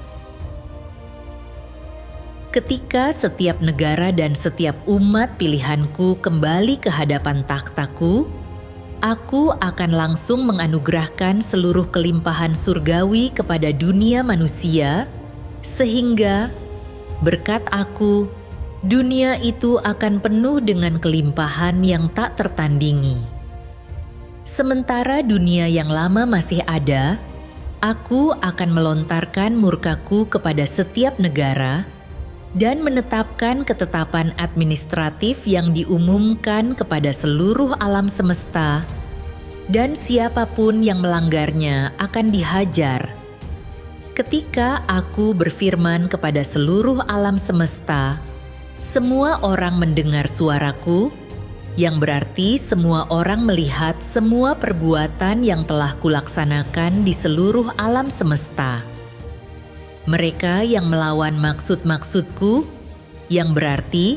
Ketika setiap negara dan setiap umat pilihanku kembali ke hadapan takhtaku, aku akan langsung menganugerahkan seluruh kelimpahan surgawi kepada dunia manusia, sehingga berkat aku, dunia itu akan penuh dengan kelimpahan yang tak tertandingi. Sementara dunia yang lama masih ada, aku akan melontarkan murkaku kepada setiap negara dan menetapkan ketetapan administratif yang diumumkan kepada seluruh alam semesta, dan siapapun yang melanggarnya akan dihajar. Ketika aku berfirman kepada seluruh alam semesta, semua orang mendengar suaraku, yang berarti semua orang melihat semua perbuatan yang telah kulaksanakan di seluruh alam semesta. Mereka yang melawan maksud-maksudku, yang berarti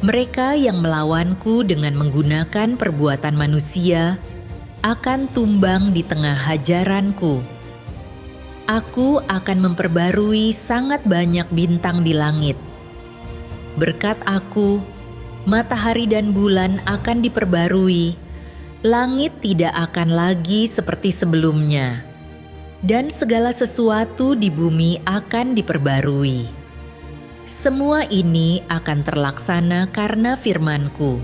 mereka yang melawanku dengan menggunakan perbuatan manusia, akan tumbang di tengah hajaranku. Aku akan memperbarui sangat banyak bintang di langit. Berkat aku, matahari dan bulan akan diperbarui, langit tidak akan lagi seperti sebelumnya, dan segala sesuatu di bumi akan diperbarui. Semua ini akan terlaksana karena firman-Ku.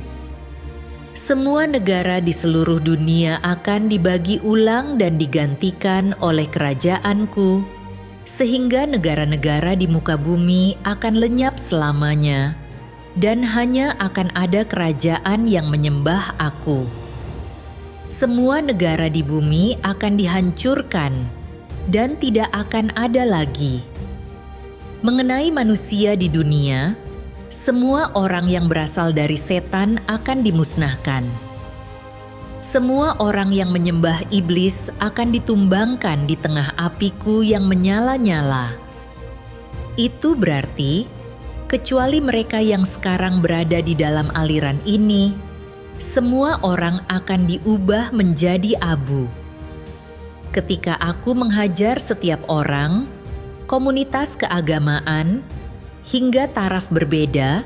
Semua negara di seluruh dunia akan dibagi ulang dan digantikan oleh kerajaan-Ku, sehingga negara-negara di muka bumi akan lenyap selamanya, dan hanya akan ada kerajaan yang menyembah Aku. Semua negara di bumi akan dihancurkan dan tidak akan ada lagi. Mengenai manusia di dunia, semua orang yang berasal dari setan akan dimusnahkan. Semua orang yang menyembah iblis akan ditumbangkan di tengah apiku yang menyala-nyala. Itu berarti, kecuali mereka yang sekarang berada di dalam aliran ini, semua orang akan diubah menjadi abu. Ketika aku menghajar setiap orang, komunitas keagamaan, hingga taraf berbeda,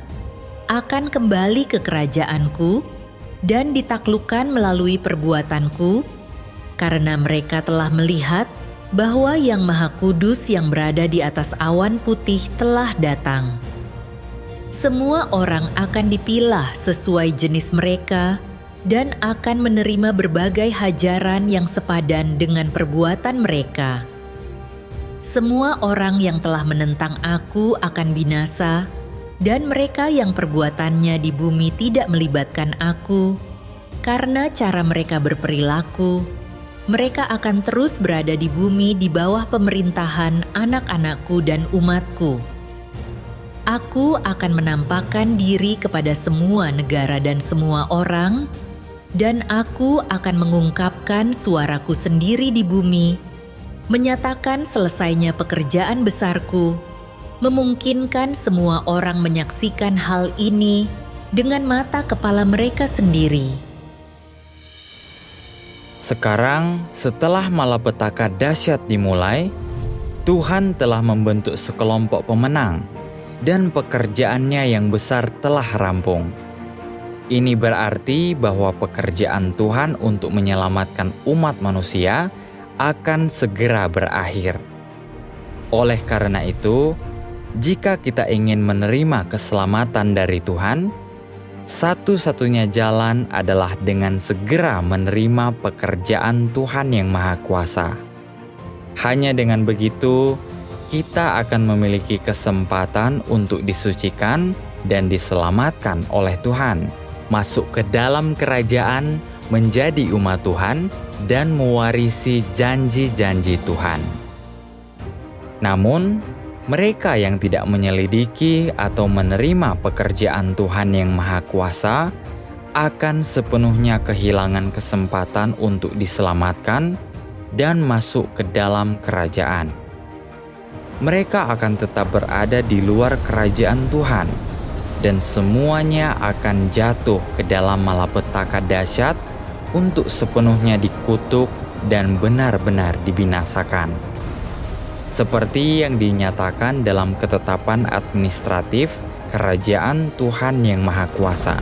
akan kembali ke kerajaanku dan ditaklukkan melalui perbuatanku, karena mereka telah melihat bahwa Yang Maha Kudus yang berada di atas awan putih telah datang. Semua orang akan dipilah sesuai jenis mereka, dan akan menerima berbagai hajaran yang sepadan dengan perbuatan mereka. Semua orang yang telah menentang Aku akan binasa, dan mereka yang perbuatannya di bumi tidak melibatkan Aku, karena cara mereka berperilaku, mereka akan terus berada di bumi di bawah pemerintahan anak-anakku dan umatku. Aku akan menampakkan diri kepada semua negara dan semua orang, dan aku akan mengungkapkan suaraku sendiri di bumi, menyatakan selesainya pekerjaan besarku, memungkinkan semua orang menyaksikan hal ini dengan mata kepala mereka sendiri. Sekarang, setelah malapetaka dahsyat dimulai, Tuhan telah membentuk sekelompok pemenang, dan pekerjaannya yang besar telah rampung. Ini berarti bahwa pekerjaan Tuhan untuk menyelamatkan umat manusia akan segera berakhir. Oleh karena itu, jika kita ingin menerima keselamatan dari Tuhan, satu-satunya jalan adalah dengan segera menerima pekerjaan Tuhan yang Maha Kuasa. Hanya dengan begitu, kita akan memiliki kesempatan untuk disucikan dan diselamatkan oleh Tuhan, masuk ke dalam kerajaan, menjadi umat Tuhan, dan mewarisi janji-janji Tuhan. Namun, mereka yang tidak menyelidiki atau menerima pekerjaan Tuhan yang Maha Kuasa akan sepenuhnya kehilangan kesempatan untuk diselamatkan dan masuk ke dalam kerajaan. Mereka akan tetap berada di luar kerajaan Tuhan, dan semuanya akan jatuh ke dalam malapetaka dahsyat untuk sepenuhnya dikutuk dan benar-benar dibinasakan. seperti yang dinyatakan dalam ketetapan administratif Kerajaan Tuhan Yang Maha Kuasa.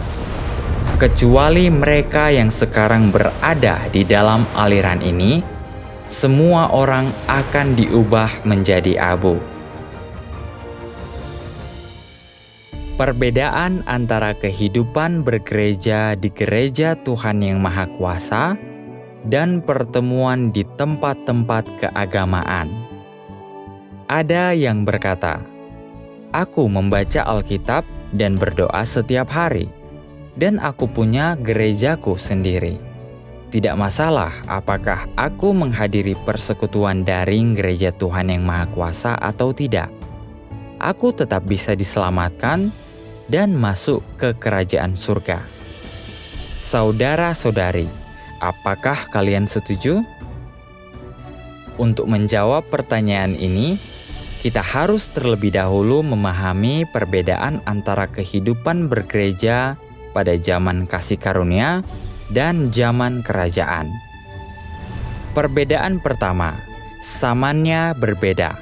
Kecuali mereka yang sekarang berada di dalam aliran ini, semua orang akan diubah menjadi abu. Perbedaan antara kehidupan bergereja di gereja Tuhan Yang Maha Kuasa dan pertemuan di tempat-tempat keagamaan. Ada yang berkata, "Aku membaca Alkitab dan berdoa setiap hari, dan aku punya gerejaku sendiri. Tidak masalah apakah aku menghadiri persekutuan daring gereja Tuhan Yang Maha Kuasa atau tidak. Aku tetap bisa diselamatkan dan masuk ke kerajaan surga." Saudara-saudari, apakah kalian setuju? Untuk menjawab pertanyaan ini, kita harus terlebih dahulu memahami perbedaan antara kehidupan bergereja pada zaman kasih karunia dan zaman kerajaan. Perbedaan pertama, zamannya berbeda.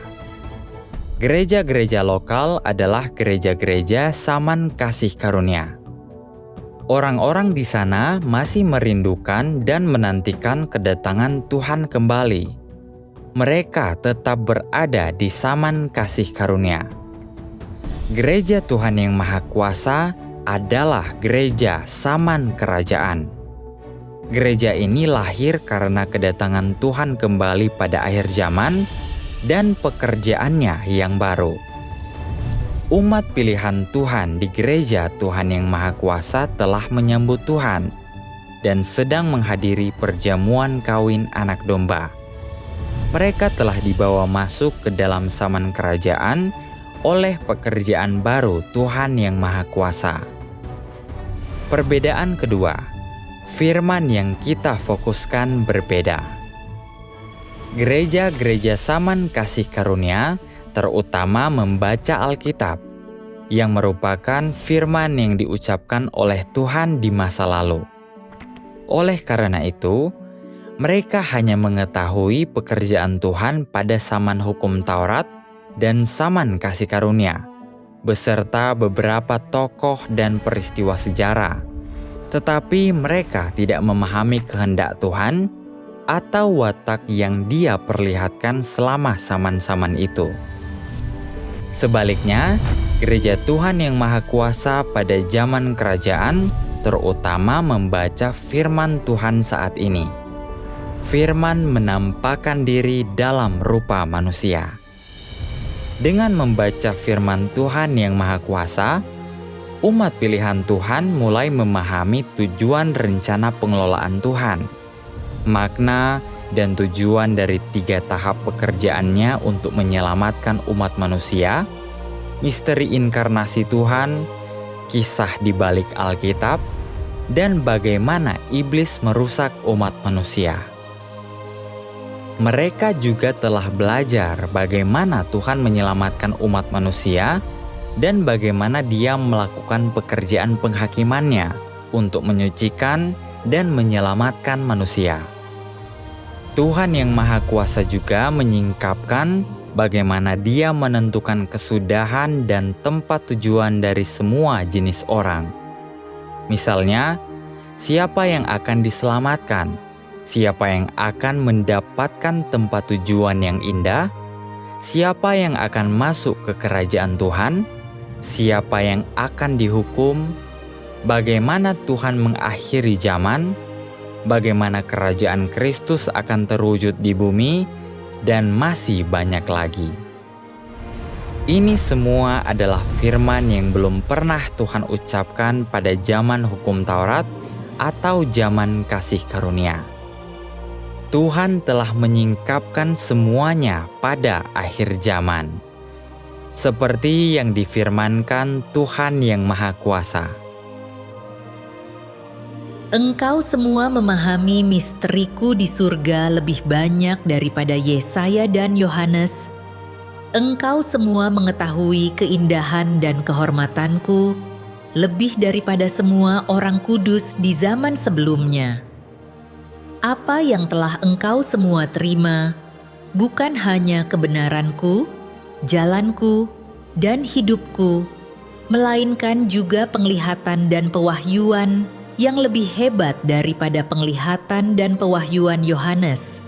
Gereja-gereja lokal adalah gereja-gereja zaman kasih karunia. Orang-orang di sana masih merindukan dan menantikan kedatangan Tuhan kembali. Mereka tetap berada di zaman kasih karunia. Gereja Tuhan Yang Maha Kuasa adalah gereja zaman kerajaan. Gereja ini lahir karena kedatangan Tuhan kembali pada akhir zaman dan pekerjaannya yang baru. Umat pilihan Tuhan di gereja Tuhan Yang Maha Kuasa telah menyambut Tuhan dan sedang menghadiri perjamuan kawin anak domba. Mereka telah dibawa masuk ke dalam zaman kerajaan oleh pekerjaan baru Tuhan Yang Maha Kuasa. Perbedaan kedua, firman yang kita fokuskan berbeda. Gereja-gereja zaman kasih karunia terutama membaca Alkitab, yang merupakan firman yang diucapkan oleh Tuhan di masa lalu. Oleh karena itu, mereka hanya mengetahui pekerjaan Tuhan pada zaman hukum Taurat dan zaman kasih karunia, beserta beberapa tokoh dan peristiwa sejarah. Tetapi mereka tidak memahami kehendak Tuhan atau watak yang Dia perlihatkan selama zaman-zaman itu. Sebaliknya, gereja Tuhan Yang Maha Kuasa pada zaman kerajaan terutama membaca firman Tuhan saat ini. Firman menampakkan diri dalam rupa manusia. Dengan membaca firman Tuhan Yang Maha Kuasa, umat pilihan Tuhan mulai memahami tujuan rencana pengelolaan Tuhan, makna dan tujuan dari 3 tahap pekerjaannya untuk menyelamatkan umat manusia, misteri inkarnasi Tuhan, kisah di balik Alkitab, dan bagaimana iblis merusak umat manusia. Mereka juga telah belajar bagaimana Tuhan menyelamatkan umat manusia dan bagaimana Dia melakukan pekerjaan penghakimannya untuk menyucikan dan menyelamatkan manusia. Tuhan Yang Maha Kuasa juga menyingkapkan bagaimana Dia menentukan kesudahan dan tempat tujuan dari semua jenis orang. Misalnya, siapa yang akan diselamatkan, siapa yang akan mendapatkan tempat tujuan yang indah, siapa yang akan masuk ke kerajaan Tuhan, siapa yang akan dihukum, bagaimana Tuhan mengakhiri zaman, bagaimana kerajaan Kristus akan terwujud di bumi, dan masih banyak lagi. Ini semua adalah firman yang belum pernah Tuhan ucapkan pada zaman hukum Taurat atau zaman kasih karunia. Tuhan telah menyingkapkan semuanya pada akhir zaman, seperti yang difirmankan Tuhan Yang Maha Kuasa. Engkau semua memahami misteriku di surga lebih banyak daripada Yesaya dan Yohanes. Engkau semua mengetahui keindahan dan kehormatanku lebih daripada semua orang kudus di zaman sebelumnya. Apa yang telah engkau semua terima, bukan hanya kebenaranku, jalanku, dan hidupku, melainkan juga penglihatan dan pewahyuan yang lebih hebat daripada penglihatan dan pewahyuan Yohanes.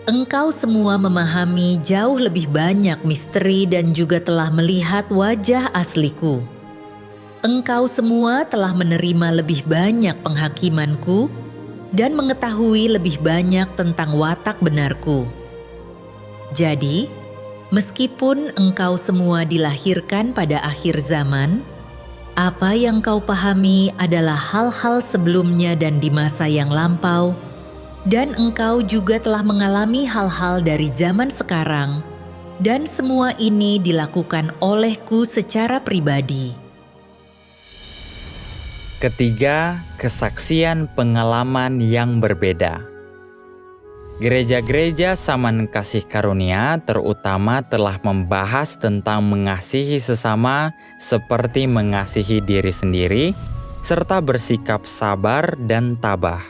Engkau semua memahami jauh lebih banyak misteri dan juga telah melihat wajah asliku. Engkau semua telah menerima lebih banyak penghakimanku dan mengetahui lebih banyak tentang watak benarku. Jadi, meskipun engkau semua dilahirkan pada akhir zaman, apa yang kau pahami adalah hal-hal sebelumnya dan di masa yang lampau, dan engkau juga telah mengalami hal-hal dari zaman sekarang, dan semua ini dilakukan olehku secara pribadi. Ketiga, kesaksian pengalaman yang berbeda. Gereja-gereja zaman kasih karunia terutama telah membahas tentang mengasihi sesama seperti mengasihi diri sendiri, serta bersikap sabar dan tabah.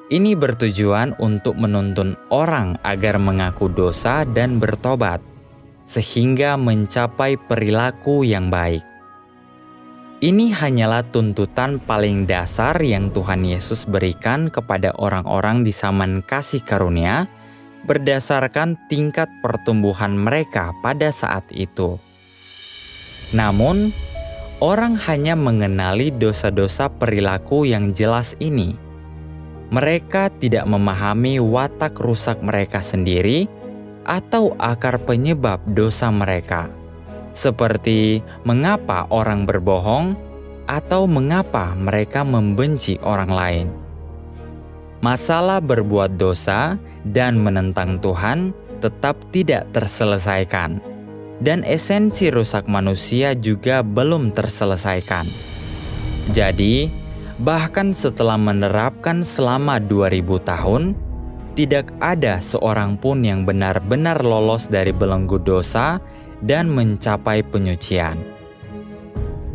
Ini bertujuan untuk menuntun orang agar mengaku dosa dan bertobat, sehingga mencapai perilaku yang baik. Ini hanyalah tuntutan paling dasar yang Tuhan Yesus berikan kepada orang-orang di zaman kasih karunia berdasarkan tingkat pertumbuhan mereka pada saat itu. Namun, orang hanya mengenali dosa-dosa perilaku yang jelas ini. Mereka tidak memahami watak rusak mereka sendiri atau akar penyebab dosa mereka. Seperti mengapa orang berbohong atau mengapa mereka membenci orang lain. Masalah berbuat dosa dan menentang Tuhan tetap tidak terselesaikan, dan esensi rusak manusia juga belum terselesaikan. Jadi, bahkan setelah menerapkan selama 2000 tahun, tidak ada seorang pun yang benar-benar lolos dari belenggu dosa dan mencapai penyucian.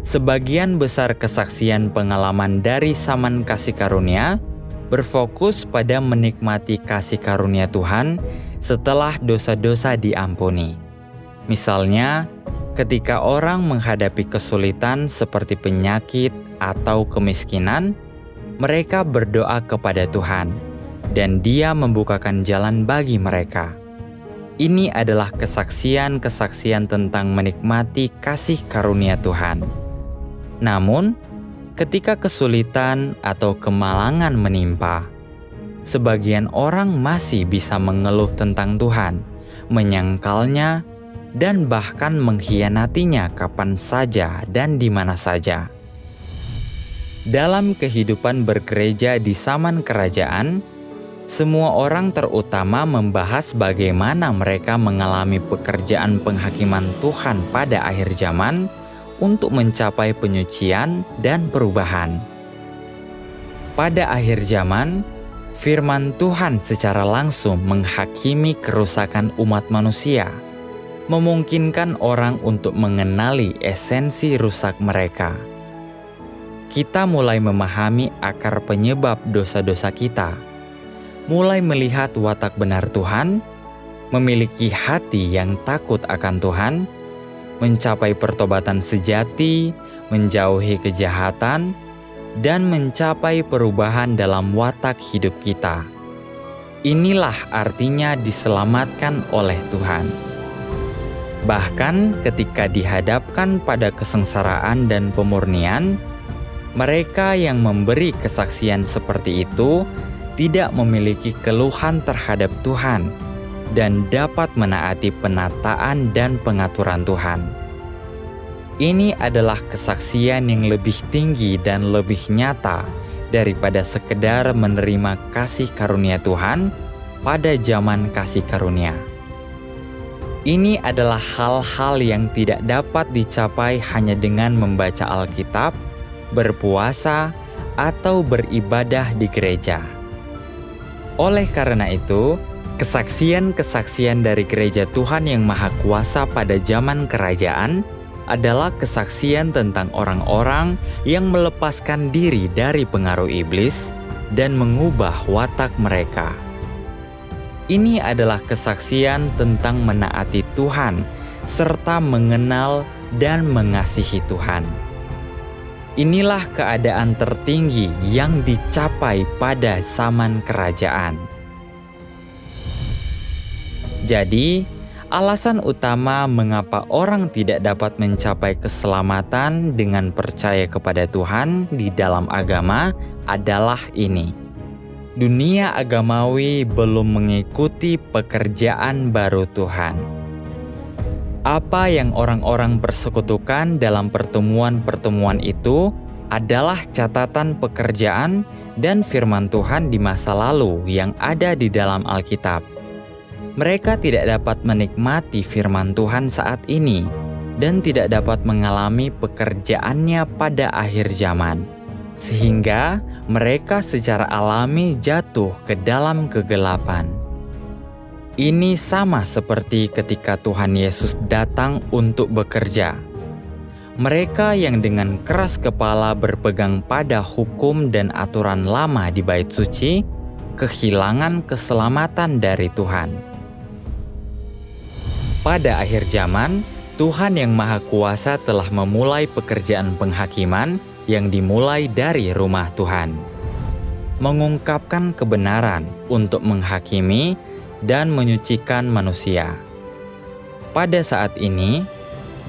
Sebagian besar kesaksian pengalaman dari zaman kasih karunia berfokus pada menikmati kasih karunia Tuhan setelah dosa-dosa diampuni. Misalnya, ketika orang menghadapi kesulitan seperti penyakit atau kemiskinan, mereka berdoa kepada Tuhan, dan Dia membukakan jalan bagi mereka. Ini adalah kesaksian-kesaksian tentang menikmati kasih karunia Tuhan. Namun, ketika kesulitan atau kemalangan menimpa, sebagian orang masih bisa mengeluh tentang Tuhan, menyangkalnya, dan bahkan mengkhianatinya kapan saja dan di mana saja. Dalam kehidupan bergereja di zaman kerajaan, semua orang terutama membahas bagaimana mereka mengalami pekerjaan penghakiman Tuhan pada akhir zaman untuk mencapai penyucian dan perubahan. Pada akhir zaman, firman Tuhan secara langsung menghakimi kerusakan umat manusia, memungkinkan orang untuk mengenali esensi rusak mereka. Kita mulai memahami akar penyebab dosa-dosa kita, mulai melihat watak benar Tuhan, memiliki hati yang takut akan Tuhan, mencapai pertobatan sejati, menjauhi kejahatan, dan mencapai perubahan dalam watak hidup kita. Inilah artinya diselamatkan oleh Tuhan. Bahkan ketika dihadapkan pada kesengsaraan dan pemurnian, mereka yang memberi kesaksian seperti itu tidak memiliki keluhan terhadap Tuhan dan dapat menaati penataan dan pengaturan Tuhan. Ini adalah kesaksian yang lebih tinggi dan lebih nyata daripada sekedar menerima kasih karunia Tuhan pada zaman kasih karunia. Ini adalah hal-hal yang tidak dapat dicapai hanya dengan membaca Alkitab, berpuasa, atau beribadah di gereja. Oleh karena itu, kesaksian-kesaksian dari gereja Tuhan yang Maha Kuasa pada zaman kerajaan adalah kesaksian tentang orang-orang yang melepaskan diri dari pengaruh iblis dan mengubah watak mereka. Ini adalah kesaksian tentang menaati Tuhan serta mengenal dan mengasihi Tuhan. Inilah keadaan tertinggi yang dicapai pada zaman kerajaan. Jadi, alasan utama mengapa orang tidak dapat mencapai keselamatan dengan percaya kepada Tuhan di dalam agama adalah ini. Dunia agamawi belum mengikuti pekerjaan baru Tuhan. Apa yang orang-orang persekutukan dalam pertemuan-pertemuan itu adalah catatan pekerjaan dan firman Tuhan di masa lalu yang ada di dalam Alkitab. Mereka tidak dapat menikmati firman Tuhan saat ini dan tidak dapat mengalami pekerjaannya pada akhir zaman, sehingga mereka secara alami jatuh ke dalam kegelapan. Ini sama seperti ketika Tuhan Yesus datang untuk bekerja. Mereka yang dengan keras kepala berpegang pada hukum dan aturan lama di Bait Suci, kehilangan keselamatan dari Tuhan. Pada akhir zaman, Tuhan yang Maha Kuasa telah memulai pekerjaan penghakiman yang dimulai dari rumah Tuhan. Mengungkapkan kebenaran untuk menghakimi dan menyucikan manusia. Pada saat ini,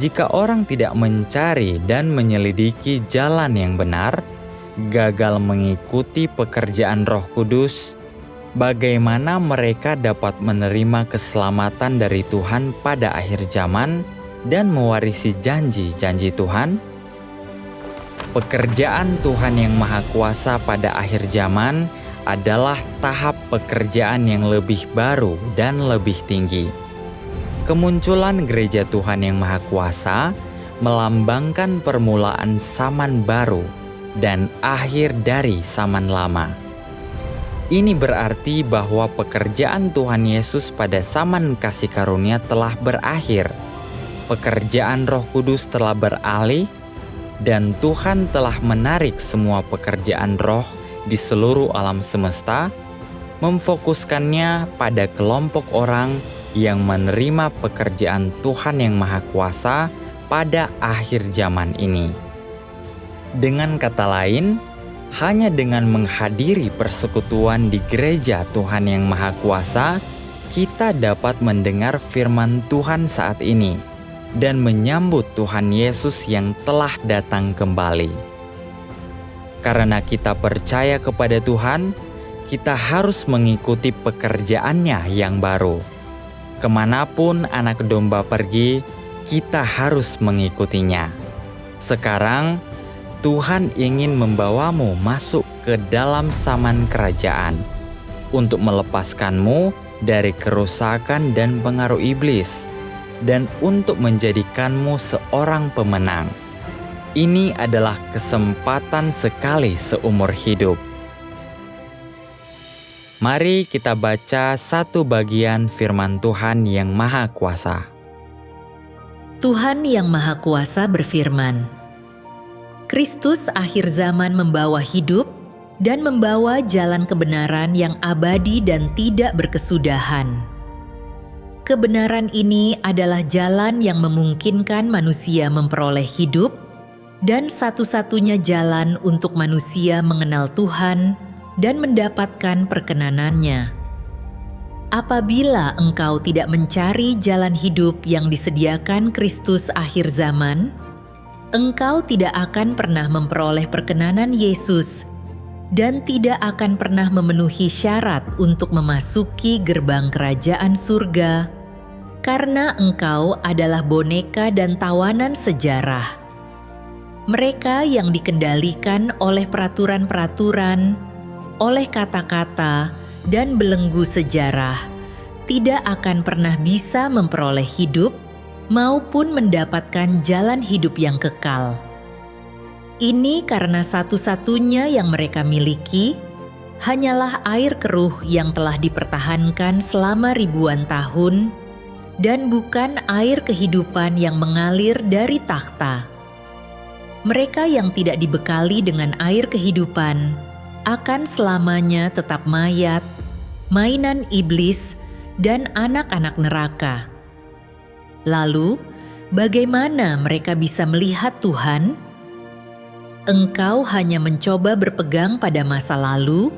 jika orang tidak mencari dan menyelidiki jalan yang benar, gagal mengikuti pekerjaan Roh Kudus, bagaimana mereka dapat menerima keselamatan dari Tuhan pada akhir zaman dan mewarisi janji-janji Tuhan? Pekerjaan Tuhan yang Maha Kuasa pada akhir zaman adalah tahap pekerjaan yang lebih baru dan lebih tinggi. Kemunculan gereja Tuhan yang Maha Kuasa melambangkan permulaan zaman baru dan akhir dari zaman lama. Ini berarti bahwa pekerjaan Tuhan Yesus pada zaman kasih karunia telah berakhir. Pekerjaan Roh Kudus telah beralih dan Tuhan telah menarik semua pekerjaan roh di seluruh alam semesta, memfokuskannya pada kelompok orang yang menerima pekerjaan Tuhan yang Maha Kuasa pada akhir zaman ini. Dengan kata lain, hanya dengan menghadiri persekutuan di gereja Tuhan yang Maha Kuasa, kita dapat mendengar firman Tuhan saat ini dan menyambut Tuhan Yesus yang telah datang kembali. Karena kita percaya kepada Tuhan, kita harus mengikuti pekerjaannya yang baru. Kemanapun anak domba pergi, kita harus mengikutinya. Sekarang, Tuhan ingin membawamu masuk ke dalam zaman kerajaan untuk melepaskanmu dari kerusakan dan pengaruh iblis, dan untuk menjadikanmu seorang pemenang. Ini adalah kesempatan sekali seumur hidup. Mari kita baca satu bagian firman Tuhan yang Maha Kuasa. Tuhan yang Maha Kuasa berfirman, Kristus akhir zaman membawa hidup dan membawa jalan kebenaran yang abadi dan tidak berkesudahan. Kebenaran ini adalah jalan yang memungkinkan manusia memperoleh hidup dan satu-satunya jalan untuk manusia mengenal Tuhan dan mendapatkan perkenanannya. Apabila engkau tidak mencari jalan hidup yang disediakan Kristus akhir zaman, engkau tidak akan pernah memperoleh perkenanan Yesus dan tidak akan pernah memenuhi syarat untuk memasuki gerbang kerajaan surga, karena engkau adalah boneka dan tawanan sejarah. Mereka yang dikendalikan oleh peraturan-peraturan, oleh kata-kata, dan belenggu sejarah, tidak akan pernah bisa memperoleh hidup maupun mendapatkan jalan hidup yang kekal. Ini karena satu-satunya yang mereka miliki hanyalah air keruh yang telah dipertahankan selama ribuan tahun, dan bukan air kehidupan yang mengalir dari takhta. Mereka yang tidak dibekali dengan air kehidupan akan selamanya tetap mayat, mainan iblis, dan anak-anak neraka. Lalu, bagaimana mereka bisa melihat Tuhan? Engkau hanya mencoba berpegang pada masa lalu,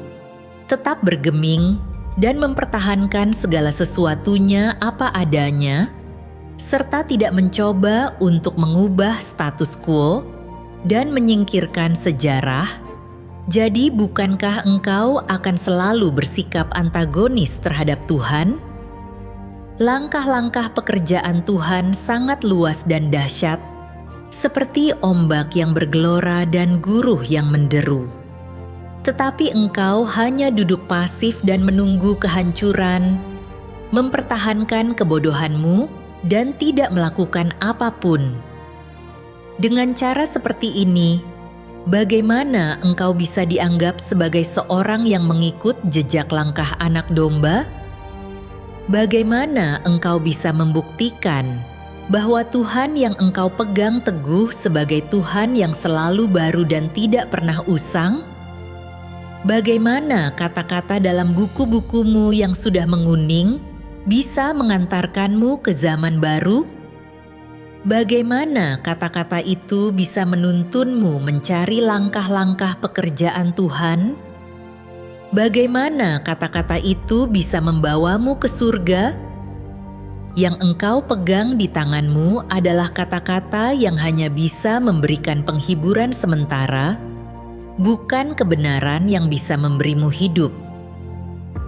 tetap bergeming, dan mempertahankan segala sesuatunya apa adanya, serta tidak mencoba untuk mengubah status quo dan menyingkirkan sejarah. Jadi bukankah engkau akan selalu bersikap antagonis terhadap Tuhan? Langkah-langkah pekerjaan Tuhan sangat luas dan dahsyat, seperti ombak yang bergelora dan guruh yang menderu. Tetapi engkau hanya duduk pasif dan menunggu kehancuran, mempertahankan kebodohanmu dan tidak melakukan apapun. Dengan cara seperti ini, bagaimana engkau bisa dianggap sebagai seorang yang mengikut jejak langkah anak domba? Bagaimana engkau bisa membuktikan bahwa Tuhan yang engkau pegang teguh sebagai Tuhan yang selalu baru dan tidak pernah usang? Bagaimana kata-kata dalam buku-bukumu yang sudah menguning bisa mengantarkanmu ke zaman baru? Bagaimana kata-kata itu bisa menuntunmu mencari langkah-langkah pekerjaan Tuhan? Bagaimana kata-kata itu bisa membawamu ke surga? Yang engkau pegang di tanganmu adalah kata-kata yang hanya bisa memberikan penghiburan sementara, bukan kebenaran yang bisa memberimu hidup.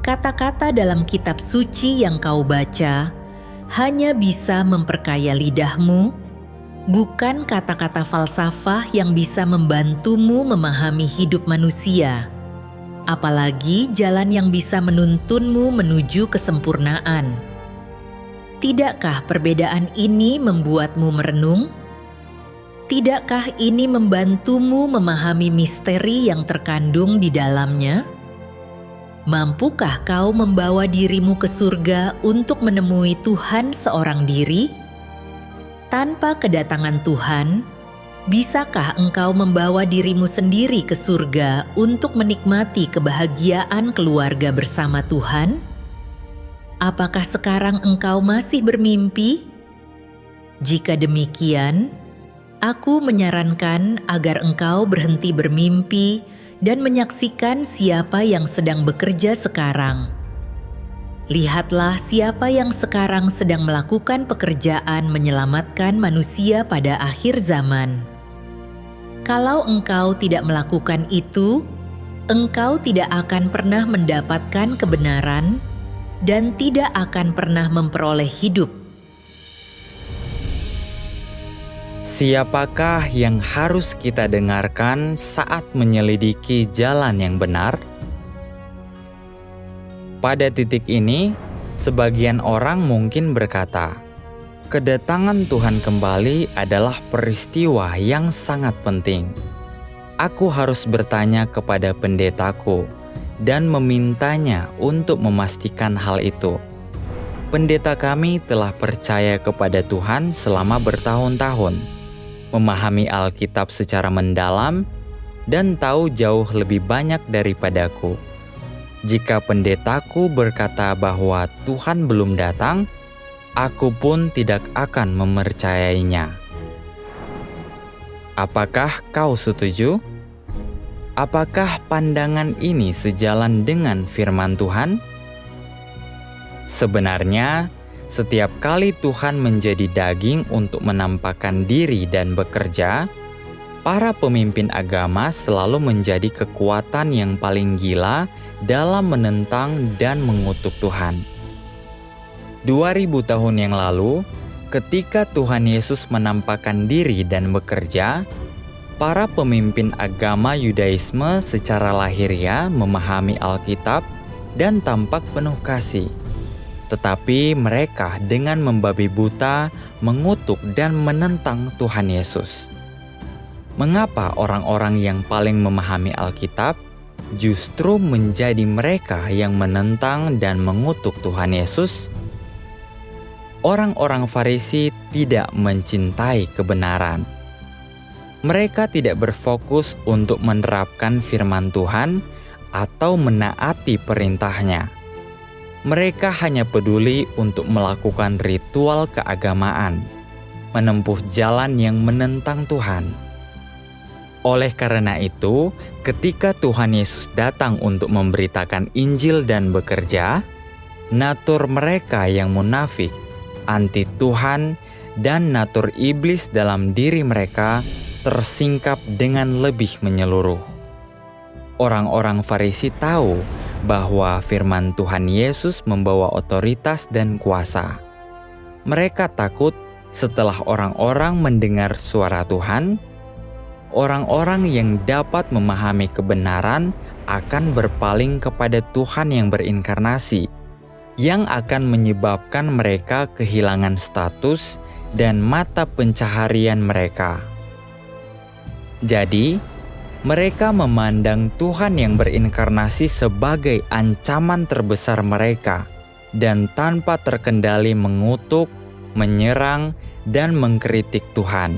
Kata-kata dalam kitab suci yang kau baca hanya bisa memperkaya lidahmu, bukan kata-kata falsafah yang bisa membantumu memahami hidup manusia, apalagi jalan yang bisa menuntunmu menuju kesempurnaan. Tidakkah perbedaan ini membuatmu merenung? Tidakkah ini membantumu memahami misteri yang terkandung di dalamnya? Mampukah kau membawa dirimu ke surga untuk menemui Tuhan seorang diri? Tanpa kedatangan Tuhan, bisakah engkau membawa dirimu sendiri ke surga untuk menikmati kebahagiaan keluarga bersama Tuhan? Apakah sekarang engkau masih bermimpi? Jika demikian, aku menyarankan agar engkau berhenti bermimpi dan menyaksikan siapa yang sedang bekerja sekarang. Lihatlah siapa yang sekarang sedang melakukan pekerjaan menyelamatkan manusia pada akhir zaman. Kalau engkau tidak melakukan itu, engkau tidak akan pernah mendapatkan kebenaran dan tidak akan pernah memperoleh hidup. Siapakah yang harus kita dengarkan saat menyelidiki jalan yang benar? Pada titik ini, sebagian orang mungkin berkata, kedatangan Tuhan kembali adalah peristiwa yang sangat penting. Aku harus bertanya kepada pendetaku dan memintanya untuk memastikan hal itu. Pendeta kami telah percaya kepada Tuhan selama bertahun-tahun, memahami Alkitab secara mendalam, dan tahu jauh lebih banyak daripadaku. Jika pendetaku berkata bahwa Tuhan belum datang, aku pun tidak akan mempercayainya. Apakah kau setuju? Apakah pandangan ini sejalan dengan firman Tuhan? Sebenarnya, setiap kali Tuhan menjadi daging untuk menampakkan diri dan bekerja, para pemimpin agama selalu menjadi kekuatan yang paling gila dalam menentang dan mengutuk Tuhan. 2000 tahun yang lalu, ketika Tuhan Yesus menampakkan diri dan bekerja, para pemimpin agama Yudaisme secara lahiriah memahami Alkitab dan tampak penuh kasih. Tetapi mereka dengan membabi buta mengutuk dan menentang Tuhan Yesus. Mengapa orang-orang yang paling memahami Alkitab justru menjadi mereka yang menentang dan mengutuk Tuhan Yesus? Orang-orang Farisi tidak mencintai kebenaran. Mereka tidak berfokus untuk menerapkan firman Tuhan atau menaati perintahnya. Mereka hanya peduli untuk melakukan ritual keagamaan, menempuh jalan yang menentang Tuhan. Oleh karena itu, ketika Tuhan Yesus datang untuk memberitakan Injil dan bekerja, natur mereka yang munafik, anti Tuhan, dan natur iblis dalam diri mereka tersingkap dengan lebih menyeluruh. Orang-orang Farisi tahu bahwa firman Tuhan Yesus membawa otoritas dan kuasa. Mereka takut setelah orang-orang mendengar suara Tuhan, orang-orang yang dapat memahami kebenaran akan berpaling kepada Tuhan yang berinkarnasi, yang akan menyebabkan mereka kehilangan status dan mata pencaharian mereka. Jadi, mereka memandang Tuhan yang berinkarnasi sebagai ancaman terbesar mereka dan tanpa terkendali mengutuk, menyerang, dan mengkritik Tuhan,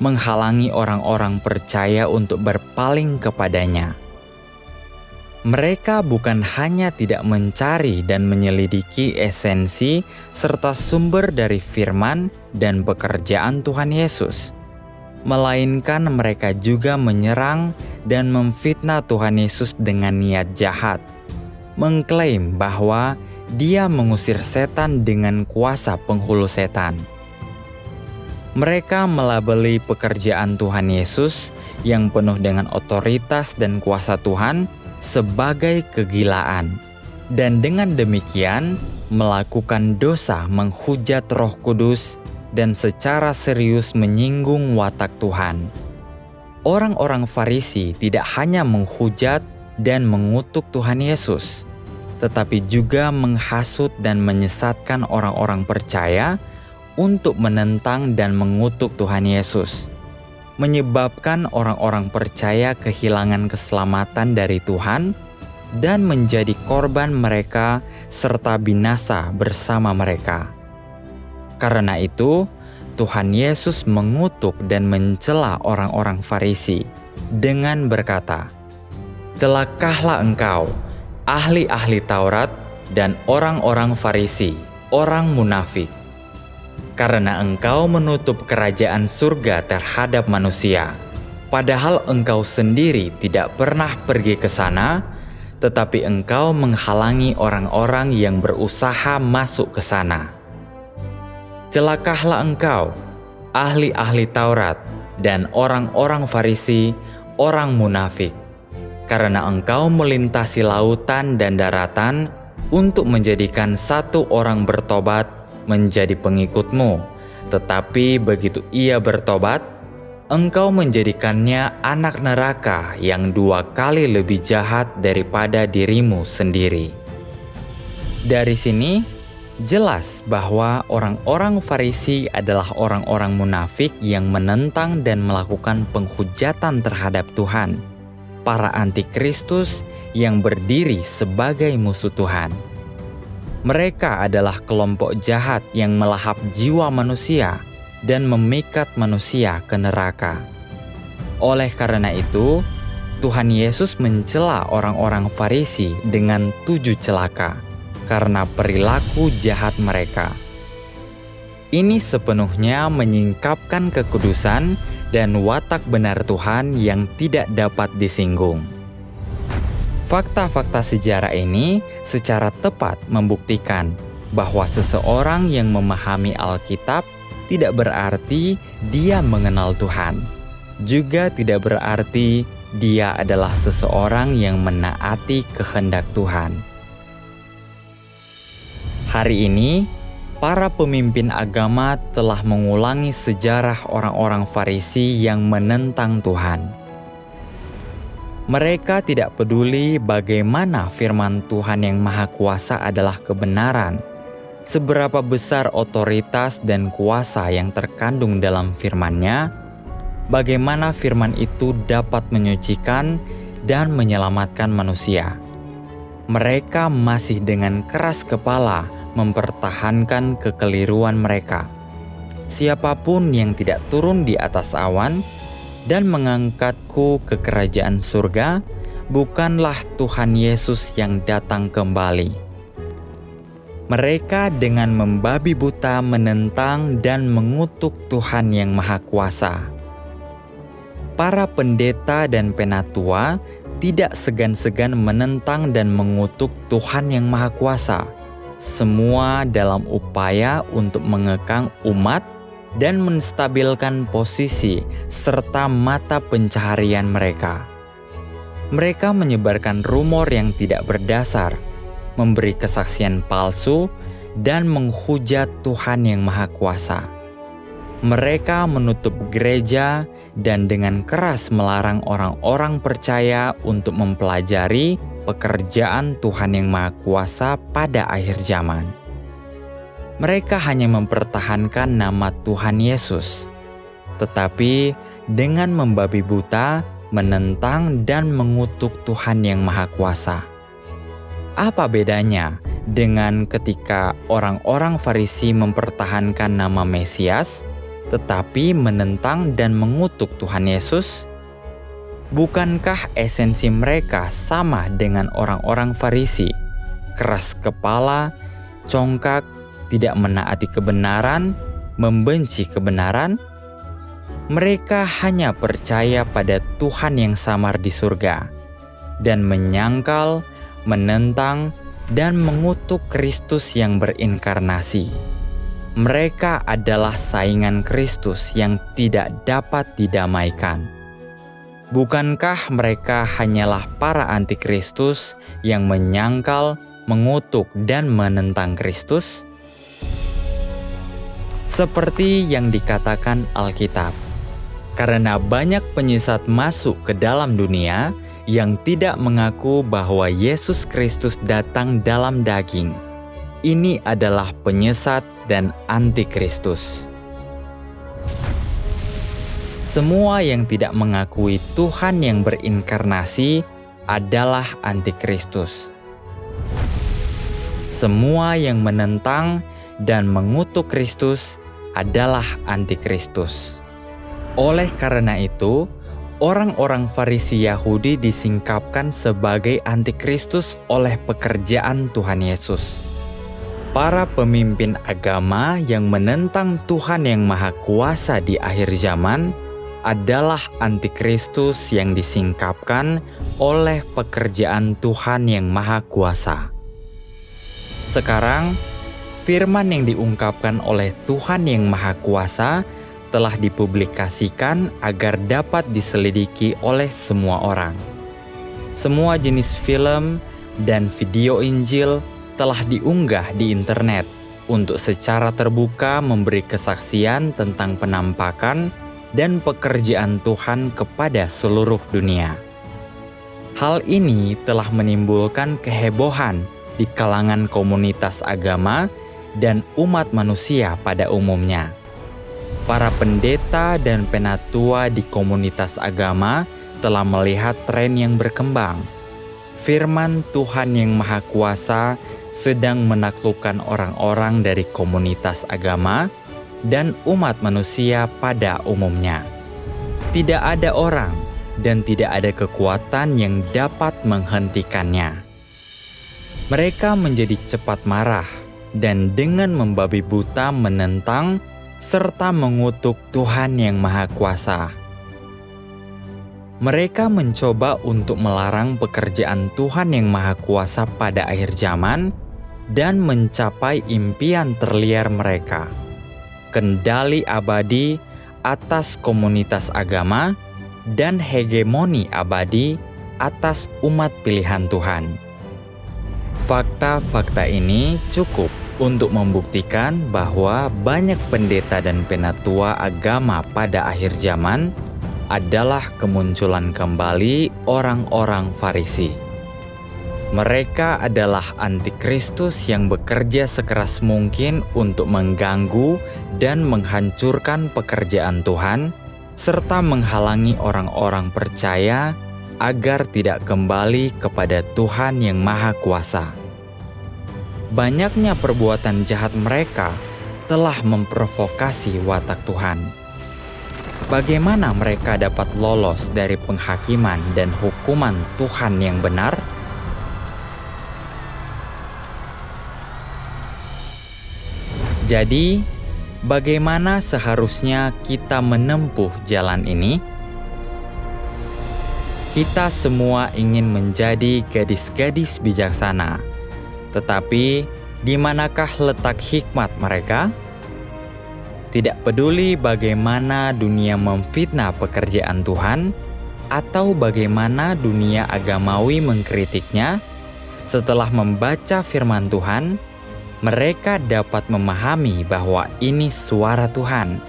menghalangi orang-orang percaya untuk berpaling kepadanya. Mereka bukan hanya tidak mencari dan menyelidiki esensi serta sumber dari firman dan pekerjaan Tuhan Yesus, melainkan mereka juga menyerang dan memfitnah Tuhan Yesus dengan niat jahat, mengklaim bahwa Dia mengusir setan dengan kuasa penghulu setan. Mereka melabeli pekerjaan Tuhan Yesus yang penuh dengan otoritas dan kuasa Tuhan sebagai kegilaan, dan dengan demikian melakukan dosa menghujat Roh Kudus dan secara serius menyinggung watak Tuhan. Orang-orang Farisi tidak hanya menghujat dan mengutuk Tuhan Yesus, tetapi juga menghasut dan menyesatkan orang-orang percaya untuk menentang dan mengutuk Tuhan Yesus, menyebabkan orang-orang percaya kehilangan keselamatan dari Tuhan dan menjadi korban mereka serta binasa bersama mereka. Karena itu, Tuhan Yesus mengutuk dan mencela orang-orang Farisi dengan berkata, "Celakalah engkau, ahli-ahli Taurat dan orang-orang Farisi, orang munafik! Karena engkau menutup kerajaan surga terhadap manusia, padahal engkau sendiri tidak pernah pergi ke sana, tetapi engkau menghalangi orang-orang yang berusaha masuk ke sana. Celakalah engkau, ahli-ahli Taurat dan orang-orang Farisi, orang munafik! Karena engkau melintasi lautan dan daratan untuk menjadikan satu orang bertobat menjadi pengikutmu, tetapi begitu ia bertobat, engkau menjadikannya anak neraka yang 2 kali lebih jahat daripada dirimu sendiri." Dari sini jelas bahwa orang-orang Farisi adalah orang-orang munafik yang menentang dan melakukan penghujatan terhadap Tuhan, para antikristus yang berdiri sebagai musuh Tuhan. Mereka adalah kelompok jahat yang melahap jiwa manusia dan memikat manusia ke neraka. Oleh karena itu, Tuhan Yesus mencela orang-orang Farisi dengan 7 celaka karena perilaku jahat mereka. Ini sepenuhnya menyingkapkan kekudusan dan watak benar Tuhan yang tidak dapat disinggung. Fakta-fakta sejarah ini secara tepat membuktikan bahwa seseorang yang memahami Alkitab tidak berarti dia mengenal Tuhan, juga tidak berarti dia adalah seseorang yang menaati kehendak Tuhan. Hari ini, para pemimpin agama telah mengulangi sejarah orang-orang Farisi yang menentang Tuhan. Mereka tidak peduli bagaimana firman Tuhan yang Maha Kuasa adalah kebenaran, seberapa besar otoritas dan kuasa yang terkandung dalam firman-Nya, bagaimana firman itu dapat menyucikan dan menyelamatkan manusia. Mereka masih dengan keras kepala mempertahankan kekeliruan mereka. Siapapun yang tidak turun di atas awan dan mengangkatku ke kerajaan surga, bukanlah Tuhan Yesus yang datang kembali. Mereka dengan membabi buta menentang dan mengutuk Tuhan yang Maha Kuasa. Para pendeta dan penatua tidak segan-segan menentang dan mengutuk Tuhan yang Maha Kuasa, semua dalam upaya untuk mengekang umat dan menstabilkan posisi serta mata pencaharian mereka. Mereka menyebarkan rumor yang tidak berdasar, memberi kesaksian palsu, dan menghujat Tuhan yang Maha Kuasa. Mereka menutup gereja dan dengan keras melarang orang-orang percaya untuk mempelajari pekerjaan Tuhan yang Maha Kuasa pada akhir zaman. Mereka hanya mempertahankan nama Tuhan Yesus, tetapi dengan membabi buta, menentang dan mengutuk Tuhan yang Maha Kuasa. Apa bedanya dengan ketika orang-orang Farisi mempertahankan nama Mesias, tetapi menentang dan mengutuk Tuhan Yesus? Bukankah esensi mereka sama dengan orang-orang Farisi? Keras kepala, congkak, tidak menaati kebenaran, membenci kebenaran? Mereka hanya percaya pada Tuhan yang samar di surga dan menyangkal, menentang, dan mengutuk Kristus yang berinkarnasi. Mereka adalah saingan Kristus yang tidak dapat didamaikan. Bukankah mereka hanyalah para antikristus yang menyangkal, mengutuk, dan menentang Kristus? Seperti yang dikatakan Alkitab, karena banyak penyesat masuk ke dalam dunia yang tidak mengaku bahwa Yesus Kristus datang dalam daging. Ini adalah penyesat dan antikristus. Semua yang tidak mengakui Tuhan yang berinkarnasi adalah antikristus. Semua yang menentang dan mengutuk Kristus adalah antikristus. Oleh karena itu, orang-orang Farisi Yahudi disingkapkan sebagai antikristus oleh pekerjaan Tuhan Yesus. Para pemimpin agama yang menentang Tuhan yang Maha Kuasa di akhir zaman adalah antikristus yang disingkapkan oleh pekerjaan Tuhan yang Maha Kuasa. Sekarang, firman yang diungkapkan oleh Tuhan yang Maha Kuasa telah dipublikasikan agar dapat diselidiki oleh semua orang. Semua jenis film dan video Injil telah diunggah di internet untuk secara terbuka memberi kesaksian tentang penampakan dan pekerjaan Tuhan kepada seluruh dunia. Hal ini telah menimbulkan kehebohan di kalangan komunitas agama dan umat manusia pada umumnya. Para pendeta dan penatua di komunitas agama telah melihat tren yang berkembang. Firman Tuhan yang Maha Kuasa sedang menaklukkan orang-orang dari komunitas agama dan umat manusia pada umumnya. Tidak ada orang dan tidak ada kekuatan yang dapat menghentikannya. Mereka menjadi cepat marah dan dengan membabi buta menentang serta mengutuk Tuhan yang Maha Kuasa. Mereka mencoba untuk melarang pekerjaan Tuhan yang Maha Kuasa pada akhir zaman dan mencapai impian terliar mereka, kendali abadi atas komunitas agama dan hegemoni abadi atas umat pilihan Tuhan. Fakta-fakta ini cukup untuk membuktikan bahwa banyak pendeta dan penatua agama pada akhir zaman adalah kemunculan kembali orang-orang Farisi. Mereka adalah antikristus yang bekerja sekeras mungkin untuk mengganggu dan menghancurkan pekerjaan Tuhan, serta menghalangi orang-orang percaya agar tidak kembali kepada Tuhan yang Maha Kuasa. Banyaknya perbuatan jahat mereka telah memprovokasi watak Tuhan. Bagaimana mereka dapat lolos dari penghakiman dan hukuman Tuhan yang benar? Jadi, bagaimana seharusnya kita menempuh jalan ini? Kita semua ingin menjadi gadis-gadis bijaksana, tetapi di manakah letak hikmat mereka? Tidak peduli bagaimana dunia memfitnah pekerjaan Tuhan, atau bagaimana dunia agamawi mengkritiknya, setelah membaca firman Tuhan, mereka dapat memahami bahwa ini suara Tuhan.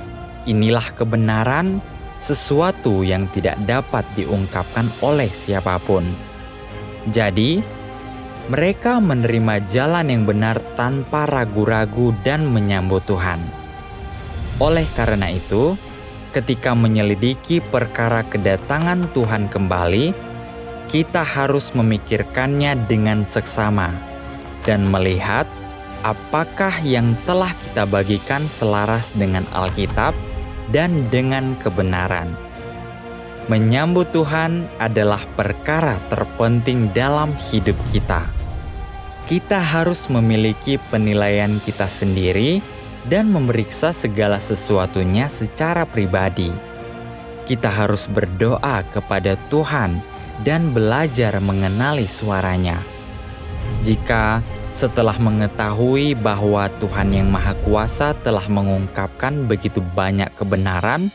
Inilah kebenaran, sesuatu yang tidak dapat diungkapkan oleh siapapun. Jadi, mereka menerima jalan yang benar tanpa ragu-ragu dan menyambut Tuhan. Oleh karena itu, ketika menyelidiki perkara kedatangan Tuhan kembali, kita harus memikirkannya dengan seksama dan melihat apakah yang telah kita bagikan selaras dengan Alkitab dan dengan kebenaran. Menyambut Tuhan adalah perkara terpenting dalam hidup kita. Kita harus memiliki penilaian kita sendiri dan memeriksa segala sesuatunya secara pribadi. Kita harus berdoa kepada Tuhan dan belajar mengenali suaranya. Jika setelah mengetahui bahwa Tuhan yang Maha Kuasa telah mengungkapkan begitu banyak kebenaran,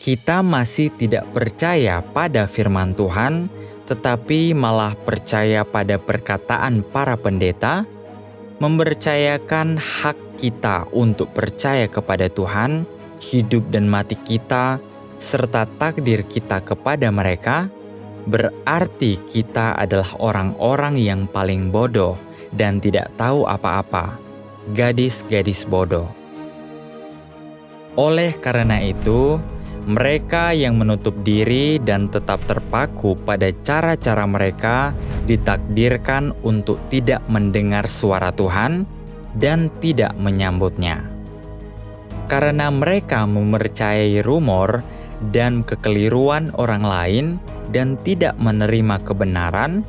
kita masih tidak percaya pada firman Tuhan, tetapi malah percaya pada perkataan para pendeta, mempercayakan hak kita untuk percaya kepada Tuhan, hidup dan mati kita, serta takdir kita kepada mereka, berarti kita adalah orang-orang yang paling bodoh dan tidak tahu apa-apa, gadis-gadis bodoh. Oleh karena itu, mereka yang menutup diri dan tetap terpaku pada cara-cara mereka ditakdirkan untuk tidak mendengar suara Tuhan dan tidak menyambutnya. Karena mereka mempercayai rumor dan kekeliruan orang lain dan tidak menerima kebenaran,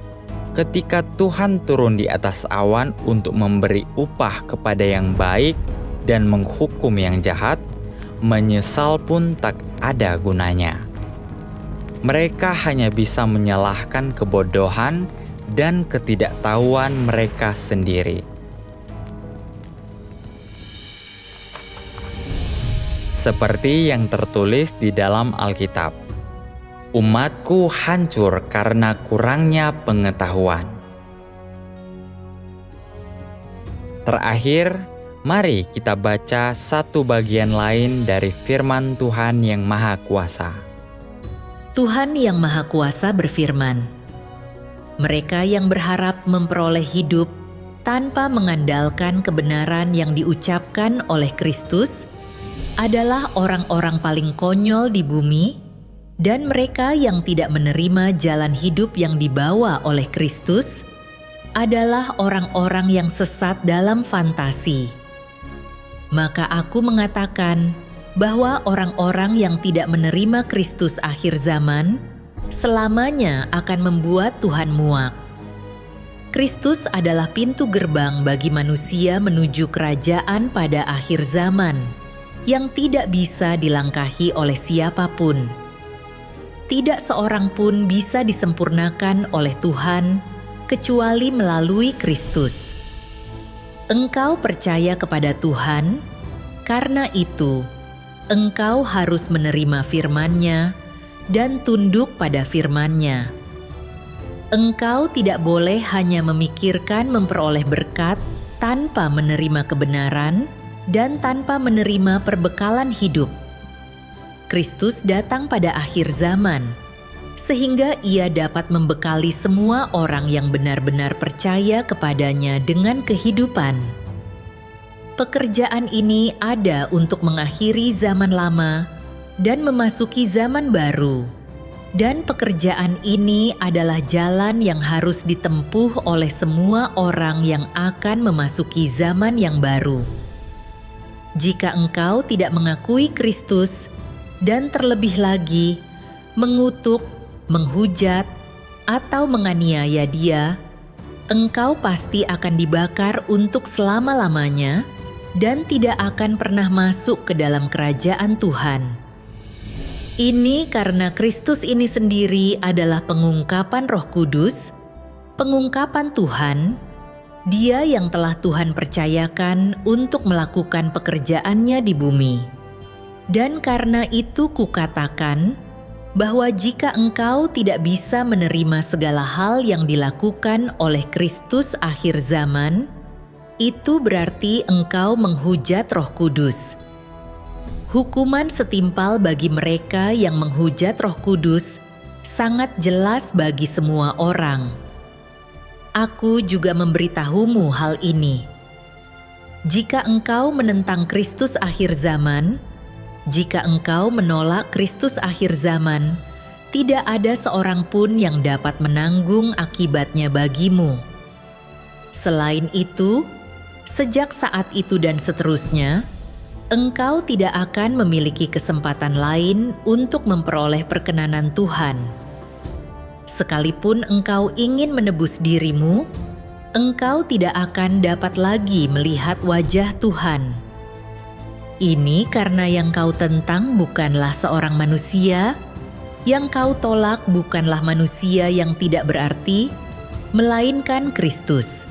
ketika Tuhan turun di atas awan untuk memberi upah kepada yang baik dan menghukum yang jahat, menyesal pun tak ada gunanya. Mereka hanya bisa menyalahkan kebodohan dan ketidaktahuan mereka sendiri. Seperti yang tertulis di dalam Alkitab, umatku hancur karena kurangnya pengetahuan. Terakhir, mari kita baca satu bagian lain dari firman Tuhan yang Maha Kuasa. Tuhan yang Maha Kuasa berfirman, mereka yang berharap memperoleh hidup tanpa mengandalkan kebenaran yang diucapkan oleh Kristus adalah orang-orang paling konyol di bumi, dan mereka yang tidak menerima jalan hidup yang dibawa oleh Kristus adalah orang-orang yang sesat dalam fantasi. Maka aku mengatakan bahwa orang-orang yang tidak menerima Kristus akhir zaman selamanya akan membuat Tuhan muak. Kristus adalah pintu gerbang bagi manusia menuju kerajaan pada akhir zaman yang tidak bisa dilangkahi oleh siapapun. Tidak seorang pun bisa disempurnakan oleh Tuhan kecuali melalui Kristus. Engkau percaya kepada Tuhan, karena itu engkau harus menerima firman-Nya dan tunduk pada firman-Nya. Engkau tidak boleh hanya memikirkan memperoleh berkat tanpa menerima kebenaran dan tanpa menerima perbekalan hidup. Kristus datang pada akhir zaman, sehingga Ia dapat membekali semua orang yang benar-benar percaya kepadanya dengan kehidupan. Pekerjaan ini ada untuk mengakhiri zaman lama dan memasuki zaman baru. Dan pekerjaan ini adalah jalan yang harus ditempuh oleh semua orang yang akan memasuki zaman yang baru. Jika engkau tidak mengakui Kristus dan terlebih lagi mengutuk, menghujat, atau menganiaya Dia, engkau pasti akan dibakar untuk selama-lamanya dan tidak akan pernah masuk ke dalam kerajaan Tuhan. Ini karena Kristus ini sendiri adalah pengungkapan Roh Kudus, pengungkapan Tuhan, Dia yang telah Tuhan percayakan untuk melakukan pekerjaannya di bumi. Dan karena itu kukatakan bahwa jika engkau tidak bisa menerima segala hal yang dilakukan oleh Kristus akhir zaman, itu berarti engkau menghujat Roh Kudus. Hukuman setimpal bagi mereka yang menghujat Roh Kudus sangat jelas bagi semua orang. Aku juga memberitahumu hal ini. Jika engkau menentang Kristus akhir zaman, jika engkau menolak Kristus akhir zaman, tidak ada seorang pun yang dapat menanggung akibatnya bagimu. Selain itu, sejak saat itu dan seterusnya, engkau tidak akan memiliki kesempatan lain untuk memperoleh perkenanan Tuhan. Sekalipun engkau ingin menebus dirimu, engkau tidak akan dapat lagi melihat wajah Tuhan. Ini karena yang kau tentang bukanlah seorang manusia, yang kau tolak bukanlah manusia yang tidak berarti, melainkan Kristus.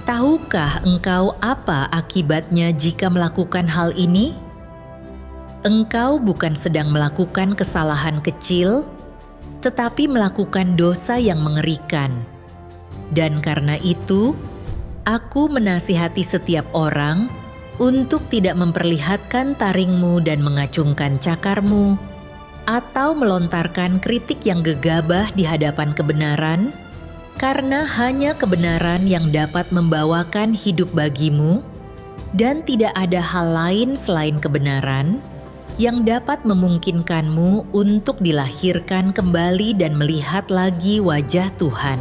Tahukah engkau apa akibatnya jika melakukan hal ini? Engkau bukan sedang melakukan kesalahan kecil, tetapi melakukan dosa yang mengerikan. Dan karena itu, aku menasihati setiap orang untuk tidak memperlihatkan taringmu dan mengacungkan cakarmu, atau melontarkan kritik yang gegabah di hadapan kebenaran, karena hanya kebenaran yang dapat membawakan hidup bagimu, dan tidak ada hal lain selain kebenaran yang dapat memungkinkanmu untuk dilahirkan kembali dan melihat lagi wajah Tuhan.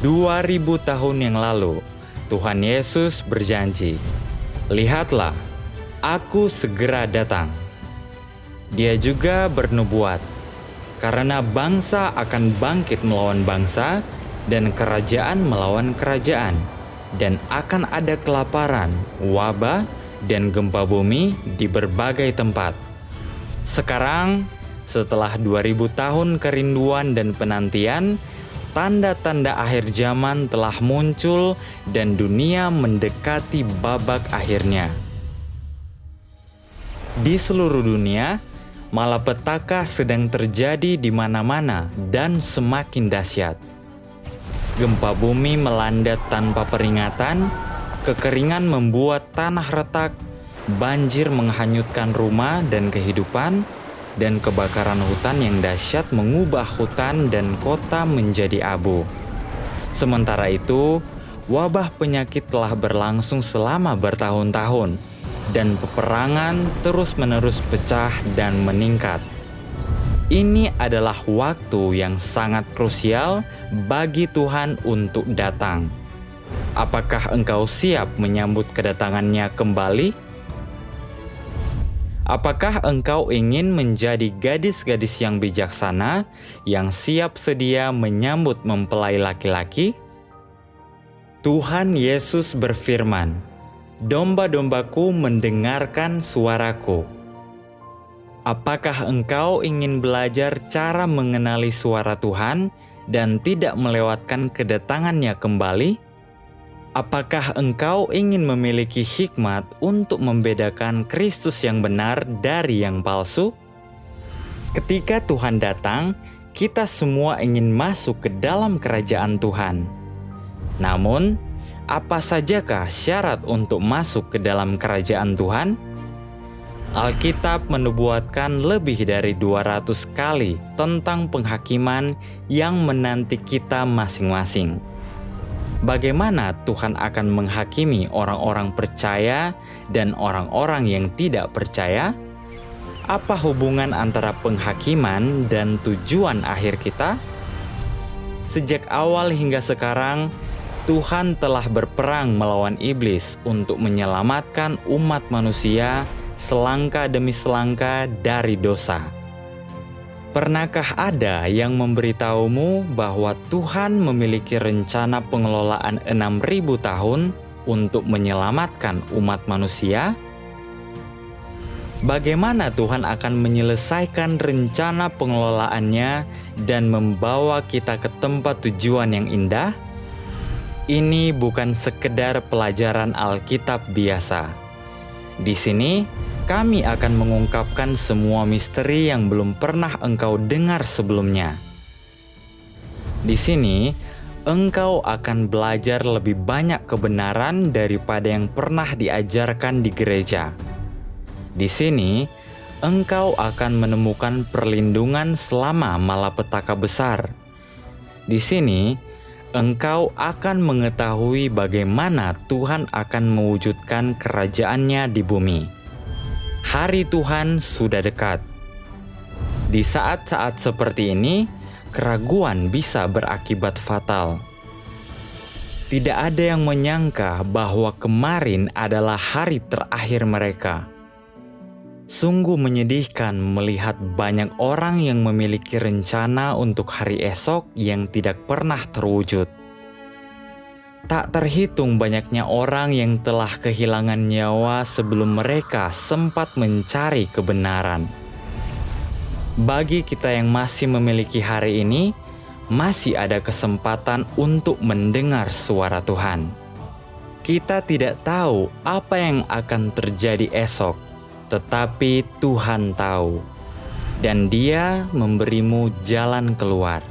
Dua 2000 tahun yang lalu, Tuhan Yesus berjanji, "Lihatlah, aku segera datang." Dia juga bernubuat, karena bangsa akan bangkit melawan bangsa dan kerajaan melawan kerajaan, dan akan ada kelaparan, wabah, dan gempa bumi di berbagai tempat. Sekarang, setelah 2000 tahun kerinduan dan penantian, tanda-tanda akhir zaman telah muncul dan dunia mendekati babak akhirnya. Di seluruh dunia, malapetaka sedang terjadi di mana-mana dan semakin dahsyat. Gempa bumi melanda tanpa peringatan, kekeringan membuat tanah retak, banjir menghanyutkan rumah dan kehidupan, dan kebakaran hutan yang dahsyat mengubah hutan dan kota menjadi abu. Sementara itu, wabah penyakit telah berlangsung selama bertahun-tahun, dan peperangan terus-menerus pecah dan meningkat. Ini adalah waktu yang sangat krusial bagi Tuhan untuk datang. Apakah engkau siap menyambut kedatangannya kembali? Apakah engkau ingin menjadi gadis-gadis yang bijaksana, yang siap sedia menyambut mempelai laki-laki? Tuhan Yesus berfirman, "Domba-dombaku mendengarkan suaraku." Apakah engkau ingin belajar cara mengenali suara Tuhan dan tidak melewatkan kedatangannya kembali? Apakah engkau ingin memiliki hikmat untuk membedakan Kristus yang benar dari yang palsu? Ketika Tuhan datang, kita semua ingin masuk ke dalam kerajaan Tuhan. Namun, apa sajakah syarat untuk masuk ke dalam kerajaan Tuhan? Alkitab menubuatkan lebih dari 200 kali tentang penghakiman yang menanti kita masing-masing. Bagaimana Tuhan akan menghakimi orang-orang percaya dan orang-orang yang tidak percaya? Apa hubungan antara penghakiman dan tujuan akhir kita? Sejak awal hingga sekarang, Tuhan telah berperang melawan iblis untuk menyelamatkan umat manusia selangkah demi selangkah dari dosa. Pernahkah ada yang memberitahumu bahwa Tuhan memiliki rencana pengelolaan 6.000 tahun untuk menyelamatkan umat manusia? Bagaimana Tuhan akan menyelesaikan rencana pengelolaannya dan membawa kita ke tempat tujuan yang indah? Ini bukan sekedar pelajaran Alkitab biasa. Di sini, kami akan mengungkapkan semua misteri yang belum pernah engkau dengar sebelumnya. Di sini, engkau akan belajar lebih banyak kebenaran daripada yang pernah diajarkan di gereja. Di sini, engkau akan menemukan perlindungan selama malapetaka besar. Di sini, engkau akan mengetahui bagaimana Tuhan akan mewujudkan kerajaannya di bumi. Hari Tuhan sudah dekat. Di saat-saat seperti ini, keraguan bisa berakibat fatal. Tidak ada yang menyangka bahwa kemarin adalah hari terakhir mereka. Sungguh menyedihkan melihat banyak orang yang memiliki rencana untuk hari esok yang tidak pernah terwujud. Tak terhitung banyaknya orang yang telah kehilangan nyawa sebelum mereka sempat mencari kebenaran. Bagi kita yang masih memiliki hari ini, masih ada kesempatan untuk mendengar suara Tuhan. Kita tidak tahu apa yang akan terjadi esok, tetapi Tuhan tahu. Dan Dia memberimu jalan keluar,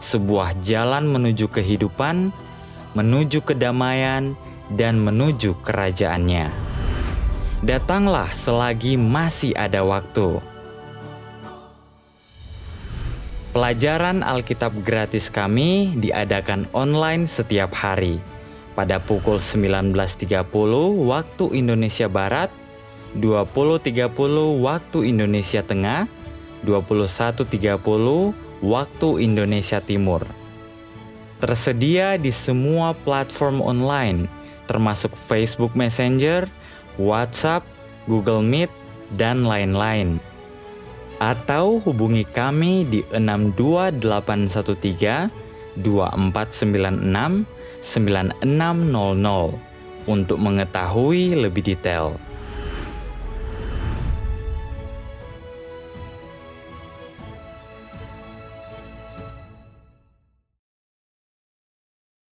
sebuah jalan menuju kehidupan, menuju kedamaian, dan menuju kerajaannya. Datanglah selagi masih ada waktu. Pelajaran Alkitab gratis kami diadakan online setiap hari pada pukul 19.30 waktu Indonesia Barat, 20.30 waktu Indonesia Tengah, 21.30 waktu Indonesia Timur. Tersedia di semua platform online, termasuk Facebook Messenger, WhatsApp, Google Meet, dan lain-lain. Atau hubungi kami di 62813 2496 9600 untuk mengetahui lebih detail.